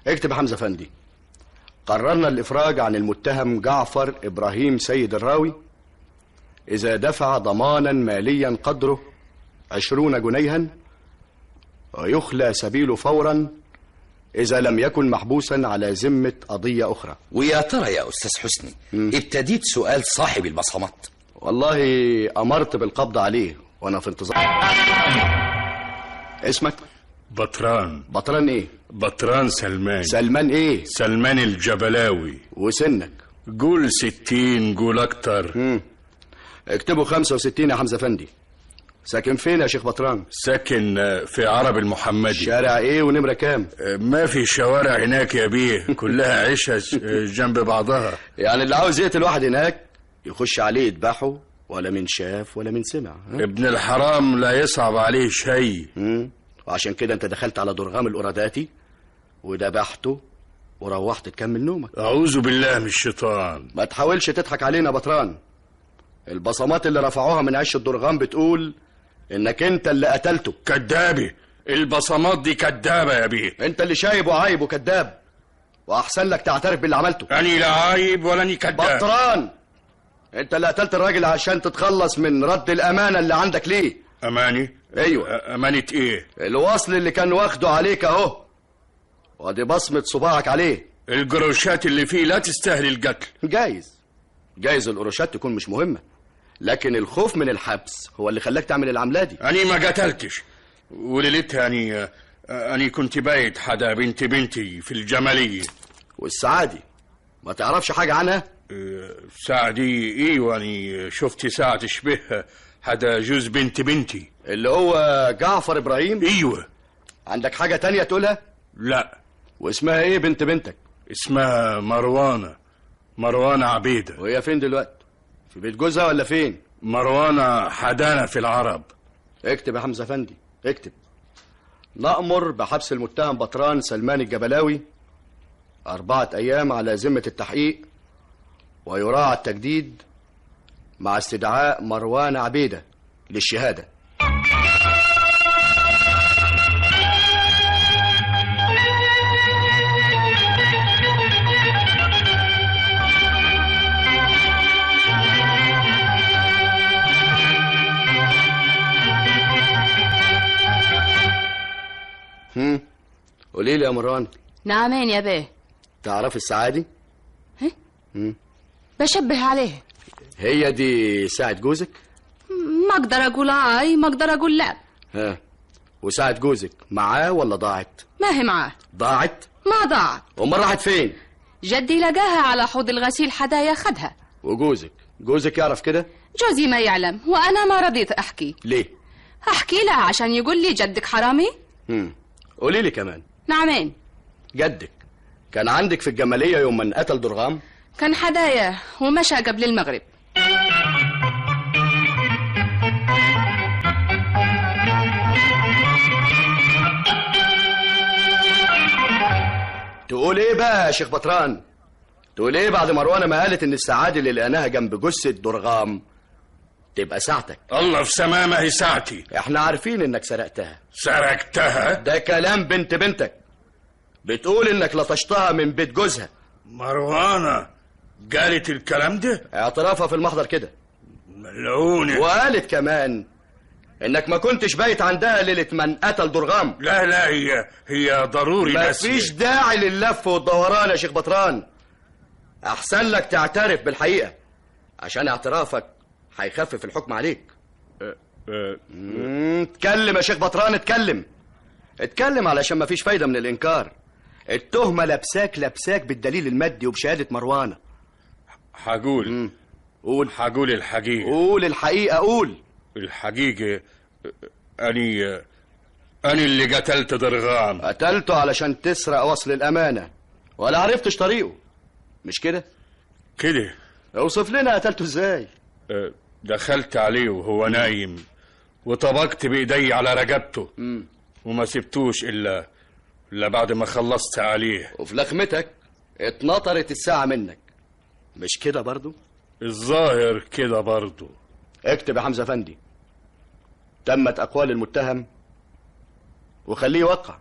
[SPEAKER 9] اكتب حمزة فندي: قررنا الافراج عن المتهم جعفر ابراهيم سيد الراوي اذا دفع ضمانا ماليا قدره 20 جنيها، ويخلى سبيله فورا إذا لم يكن محبوسا على ذمة قضية أخرى.
[SPEAKER 13] ويا ترى يا أستاذ حسني ابتديت سؤال صاحب البصمات.
[SPEAKER 9] والله أمرت بالقبض عليه وأنا في انتظار. اسمك؟
[SPEAKER 4] بطران.
[SPEAKER 9] بطران إيه؟
[SPEAKER 4] بطران سلمان.
[SPEAKER 9] سلمان إيه؟
[SPEAKER 4] سلمان الجبلاوي.
[SPEAKER 9] وسنك؟
[SPEAKER 4] قول 60، قول أكتر.
[SPEAKER 9] اكتبوا 65 يا حمزة فندي. ساكن فين يا شيخ بطران؟
[SPEAKER 4] ساكن في عرب المحمدي.
[SPEAKER 9] شارع ايه ونمرة كام؟
[SPEAKER 4] ما في شوارع هناك يا بيه، كلها عشش جنب بعضها.
[SPEAKER 9] يعني اللي عاوز يقتل واحد هناك يخش عليه يذبحه، ولا من شاف ولا من سمع.
[SPEAKER 4] ابن الحرام لا يصعب عليه شيء.
[SPEAKER 9] وعشان كده انت دخلت على درغام القراداتي وذبحته وروحت تكمل نومك.
[SPEAKER 4] اعوذ بالله من الشيطان.
[SPEAKER 9] ما تحاولش تضحك علينا بطران. البصمات اللي رفعوها من عش الدرغام بتقول انك انت اللي قتلته.
[SPEAKER 4] كدابي، البصمات دي كدابه يا بيه.
[SPEAKER 9] انت اللي شايب وعايب وكداب، واحسن لك تعترف باللي عملته.
[SPEAKER 4] اني لا عايب ولا اني كداب.
[SPEAKER 9] بطران، انت اللي قتلت الراجل عشان تتخلص من رد الامانه اللي عندك ليه.
[SPEAKER 4] اماني؟
[SPEAKER 9] ايوه.
[SPEAKER 4] امانه ايه؟
[SPEAKER 9] الوصل اللي كان واخده عليك اهو، وادي بصمه صباعك عليه.
[SPEAKER 4] القروشات اللي فيه لا تستاهل القتل.
[SPEAKER 9] جايز القروشات تكون مش مهمه، لكن الخوف من الحبس هو اللي خلاك تعمل العملة دي.
[SPEAKER 4] أنا ما قتلتش، وليلتها أني كنت بايت حدا بنتي في الجمالية.
[SPEAKER 9] والسعادي ما تعرفش حاجة عنها؟
[SPEAKER 4] سعدي ايوه، أني شفت ساعة تشبه حدا جوز بنتي
[SPEAKER 9] اللي هو جعفر إبراهيم.
[SPEAKER 4] ايوه.
[SPEAKER 9] عندك حاجة تانية تقولها؟
[SPEAKER 4] لا.
[SPEAKER 9] واسمها ايه بنتك؟
[SPEAKER 4] اسمها مروانة عبيدة.
[SPEAKER 9] وهي فين دلوقتي؟ في بيت جوزها ولا فين؟
[SPEAKER 4] مروانة حدانا في العرب.
[SPEAKER 9] اكتب يا حمزة فندي، اكتب. نأمر بحبس المتهم بطران سلمان الجبلاوي 4 أيام على ذمة التحقيق، ويراعى التجديد مع استدعاء مروان عبيدة للشهادة. قولي لي يا مروان.
[SPEAKER 5] نعمين يا بيه.
[SPEAKER 9] تعرف السعادي؟
[SPEAKER 5] بشبه عليه.
[SPEAKER 9] هي دي ساعة جوزك؟
[SPEAKER 5] ما اقدر اقول ما اقدر اقول لا.
[SPEAKER 9] وساعة جوزك معاه ولا ضاعت؟
[SPEAKER 5] ما هي معاه.
[SPEAKER 9] ضاعت؟
[SPEAKER 5] ما ضاعت.
[SPEAKER 9] امال راحت فين؟
[SPEAKER 5] جدي لقاها على حوض الغسيل حدايا خدها.
[SPEAKER 9] وجوزك يعرف كده؟
[SPEAKER 5] جوزي ما يعلم، وانا ما رضيت احكي.
[SPEAKER 9] ليه؟
[SPEAKER 5] احكي له عشان يقول لي جدك حرامي.
[SPEAKER 9] قولي لي كمان.
[SPEAKER 5] نعمين.
[SPEAKER 9] جدك كان عندك في الجمالية يوم من قتل درغام؟
[SPEAKER 5] كان حدايا ومشى قبل المغرب.
[SPEAKER 9] تقول ايه بقى يا شيخ بطران؟ تقول ايه بعد مروانة ما قالت ان السعادة اللي لقيناها جنب جثة درغام تبقى ساعتك؟
[SPEAKER 4] الله في سماه ما هي ساعتي.
[SPEAKER 9] احنا عارفين انك سرقتها.
[SPEAKER 4] سرقتها؟
[SPEAKER 9] ده كلام بنتك، بتقول انك لطشتها من بيت جوزها.
[SPEAKER 4] مروانة قالت الكلام ده؟
[SPEAKER 9] اعترافها في المحضر كده.
[SPEAKER 4] ملعونة.
[SPEAKER 9] وقالت كمان انك ما كنتش بايت عندها ليلة من قتل درغام.
[SPEAKER 4] لا هي ضروري.
[SPEAKER 9] بس مفيش داعي لللف والدوران يا شيخ بطران. احسن لك تعترف بالحقيقة، عشان اعترافك هيخفف الحكم عليك. اتكلم يا شيخ بطران، اتكلم علشان مفيش فايدة من الانكار. التهمة لابساك بالدليل المادي وبشهادة مروانة.
[SPEAKER 4] هقول.
[SPEAKER 9] قول.
[SPEAKER 4] هقول الحقيقة.
[SPEAKER 9] قول الحقيقة. قول
[SPEAKER 4] الحقيقة. أني اللي قتلت درغام.
[SPEAKER 9] قتلته علشان تسرق وصل الأمانة، ولا عرفتش طريقه، مش كده؟
[SPEAKER 4] كده.
[SPEAKER 9] اوصف لنا قتلته ازاي.
[SPEAKER 4] دخلت عليه وهو نايم، وطبقت بإيدي على رقبته، وما سبتوش إلا بعد ما خلصت عليه.
[SPEAKER 9] وفي لخمتك اتنطرت الساعة منك، مش كده برضو؟
[SPEAKER 4] الظاهر كده برضو.
[SPEAKER 9] اكتب يا حمزة فندي. تمت أقوال المتهم وخليه يوقع.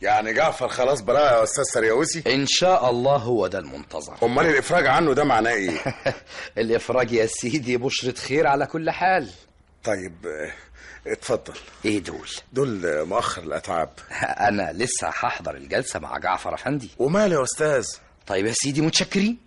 [SPEAKER 2] يعني جعفر خلاص براءة يا استاذ سرياوسي؟
[SPEAKER 13] ان شاء الله هو ده المنتظر.
[SPEAKER 2] امال الافراج عنه ده معناه ايه؟
[SPEAKER 13] الافراج يا سيدي بشرة خير على كل حال.
[SPEAKER 2] طيب اتفضل.
[SPEAKER 13] ايه دول؟
[SPEAKER 2] دول مؤخر الاتعاب.
[SPEAKER 13] انا لسه هحضر الجلسة مع جعفر افندي.
[SPEAKER 2] وماله يا استاذ؟
[SPEAKER 13] طيب يا سيدي متشكرين.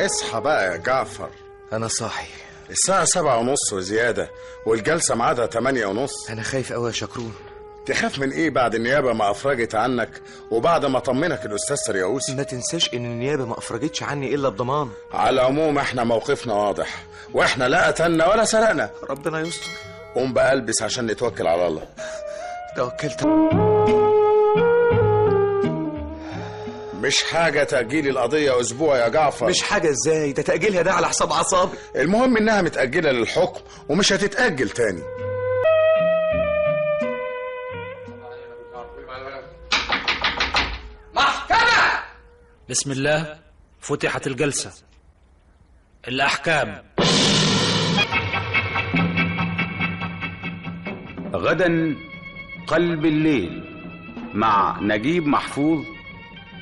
[SPEAKER 2] اصحى بقى يا جعفر.
[SPEAKER 1] انا صاحي.
[SPEAKER 2] الساعة 7:30 وزيادة، والجلسة ميعادها 8:30.
[SPEAKER 1] انا خايف قوي يا شكرون.
[SPEAKER 2] تخاف من ايه بعد النيابة ما افرجت عنك وبعد ما طمنك الاستاذ سرياوسي؟
[SPEAKER 1] ما تنساش ان النيابة ما افرجتش عني الا بضمان.
[SPEAKER 2] على العموم احنا موقفنا واضح، واحنا لا قتلنا ولا سرقنا.
[SPEAKER 1] ربنا يستر.
[SPEAKER 2] قوم بقى البس عشان نتوكل على الله.
[SPEAKER 1] توكلت.
[SPEAKER 2] مش حاجة تأجيل القضية أسبوع يا جعفر.
[SPEAKER 1] مش حاجة ازاي؟ ده تأجيلها ده على حساب أعصابي.
[SPEAKER 2] المهم إنها متأجلة للحكم ومش هتتأجل تاني.
[SPEAKER 14] محكمة. بسم الله، فتحت الجلسة. الأحكام.
[SPEAKER 10] غدا قلب الليل مع نجيب محفوظ،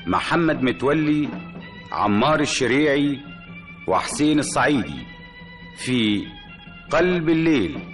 [SPEAKER 10] محمد متولي، عمار الشريعي، وحسين الصعيدي في قلب الليل.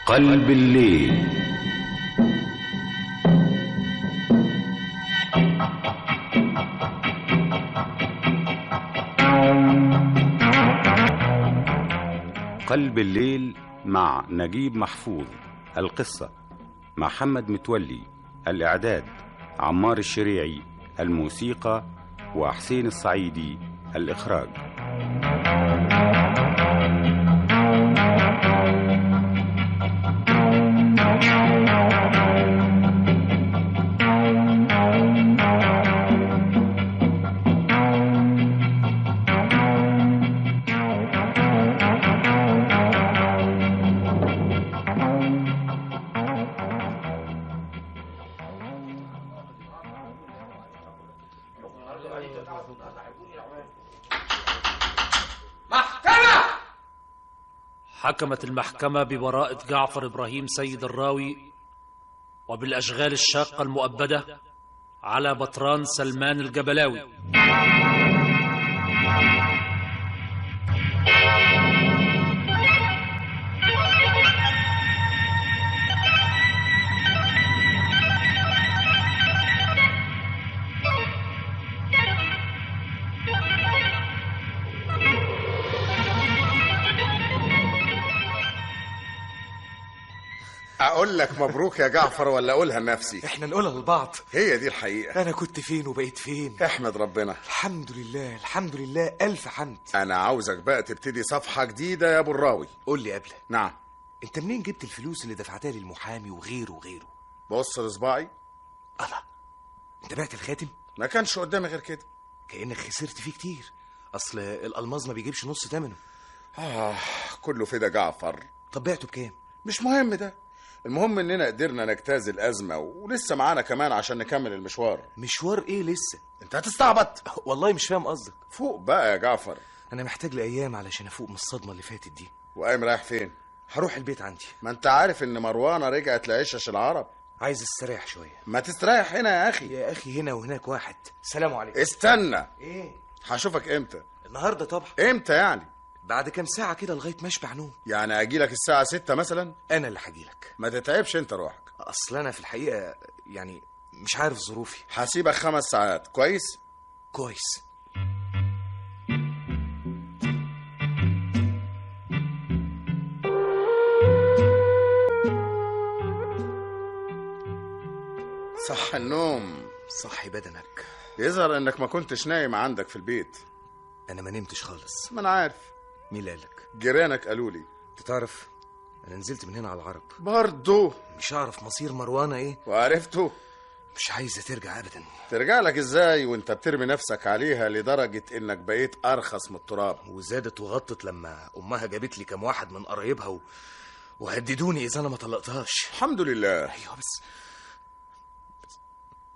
[SPEAKER 10] قلب الليل. قلب الليل مع نجيب محفوظ. القصة محمد متولي. الإعداد عمار الشريعي. الموسيقى وحسين الصعيدي. الإخراج
[SPEAKER 14] حكمت المحكمة ببراءة جعفر إبراهيم سيد الراوي وبالأشغال الشاقة المؤبدة على بطران سلمان الجبلاوي.
[SPEAKER 2] اقول لك مبروك يا جعفر ولا اقولها لنفسي؟
[SPEAKER 1] احنا نقولها لبعض.
[SPEAKER 2] هي دي الحقيقة.
[SPEAKER 1] انا كنت فين وبقيت فين؟
[SPEAKER 2] احمد ربنا.
[SPEAKER 1] الحمد لله الحمد لله الف حمد.
[SPEAKER 2] انا عاوزك بقى تبتدي صفحة جديدة يا ابو الراوي.
[SPEAKER 1] قول لي قبل.
[SPEAKER 2] نعم.
[SPEAKER 1] انت منين جبت الفلوس اللي دفعتها للمحامي وغيره وغيره؟
[SPEAKER 2] بص لصباعي.
[SPEAKER 1] الله، انت بعت الخاتم؟
[SPEAKER 2] ما كانش قدامي غير كده.
[SPEAKER 1] كأنك خسرت فيه كتير، اصل الالماظ ما بيجيبش نص ثمنه.
[SPEAKER 2] كله فدا جعفر.
[SPEAKER 1] طب بعته بكام؟
[SPEAKER 2] مش مهم ده، المهم اننا قدرنا نجتاز الازمه ولسه معانا كمان عشان نكمل المشوار.
[SPEAKER 1] مشوار ايه لسه؟
[SPEAKER 2] انت هتستعبط.
[SPEAKER 1] والله مش فاهم قصدك.
[SPEAKER 2] فوق بقى يا جعفر.
[SPEAKER 1] انا محتاج لايام علشان افوق من الصدمه اللي فاتت دي.
[SPEAKER 2] وقايم رايح فين؟
[SPEAKER 1] هروح البيت عندي.
[SPEAKER 2] ما انت عارف ان مروانه رجعت لعشش العرب.
[SPEAKER 1] عايز استريح شويه.
[SPEAKER 2] ما تستريح هنا يا اخي.
[SPEAKER 1] يا اخي هنا وهناك واحد. سلام عليكم.
[SPEAKER 2] استنى.
[SPEAKER 1] ايه؟
[SPEAKER 2] هشوفك امتى؟
[SPEAKER 1] النهارده طبعا.
[SPEAKER 2] امتى يعني؟
[SPEAKER 1] بعد كام ساعه كده لغايه ما اشبع نوم.
[SPEAKER 2] يعني اجيلك الساعه 6 مثلا؟
[SPEAKER 1] انا اللي هجيلك.
[SPEAKER 2] ما تتعبش انت روحك.
[SPEAKER 1] اصل انا في الحقيقه يعني مش عارف ظروفي.
[SPEAKER 2] هسيبك 5 ساعات. كويس؟
[SPEAKER 1] كويس.
[SPEAKER 2] صح النوم.
[SPEAKER 1] صحي بدنك.
[SPEAKER 2] يظهر انك ما كنتش نايم عندك في البيت.
[SPEAKER 1] انا ما نمتش خالص.
[SPEAKER 2] ما انا عارف.
[SPEAKER 1] مين قالك؟
[SPEAKER 2] جيرانك قالوا لي.
[SPEAKER 1] تعرف انا نزلت من هنا على العرب
[SPEAKER 2] برضو
[SPEAKER 1] مش هعرف مصير مروانة ايه.
[SPEAKER 2] وعرفته؟
[SPEAKER 1] مش عايزة ترجع ابدا.
[SPEAKER 2] ترجع لك ازاي وانت بترمي نفسك عليها لدرجة انك بقيت ارخص من التراب؟
[SPEAKER 1] وزادت وغطت لما امها جابت لي كام واحد من قرايبها وهددوني اذا انا ما طلقتهاش.
[SPEAKER 2] الحمد لله.
[SPEAKER 1] ايوه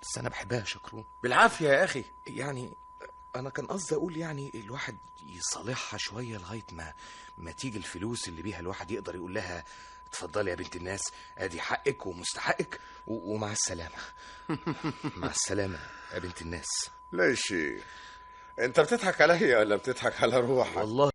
[SPEAKER 1] بس انا بحبها يا شكرون.
[SPEAKER 2] بالعافية يا اخي.
[SPEAKER 1] يعني انا كان قصدي اقول يعني الواحد يصالحها شوية لغاية ما تيجي الفلوس اللي بيها الواحد يقدر يقول لها اتفضلي يا بنت الناس، ادي حقك ومستحقك ومع السلامة. مع السلامة يا بنت الناس.
[SPEAKER 2] ليش انت بتضحك عليا ولا بتضحك على روحك؟
[SPEAKER 1] والله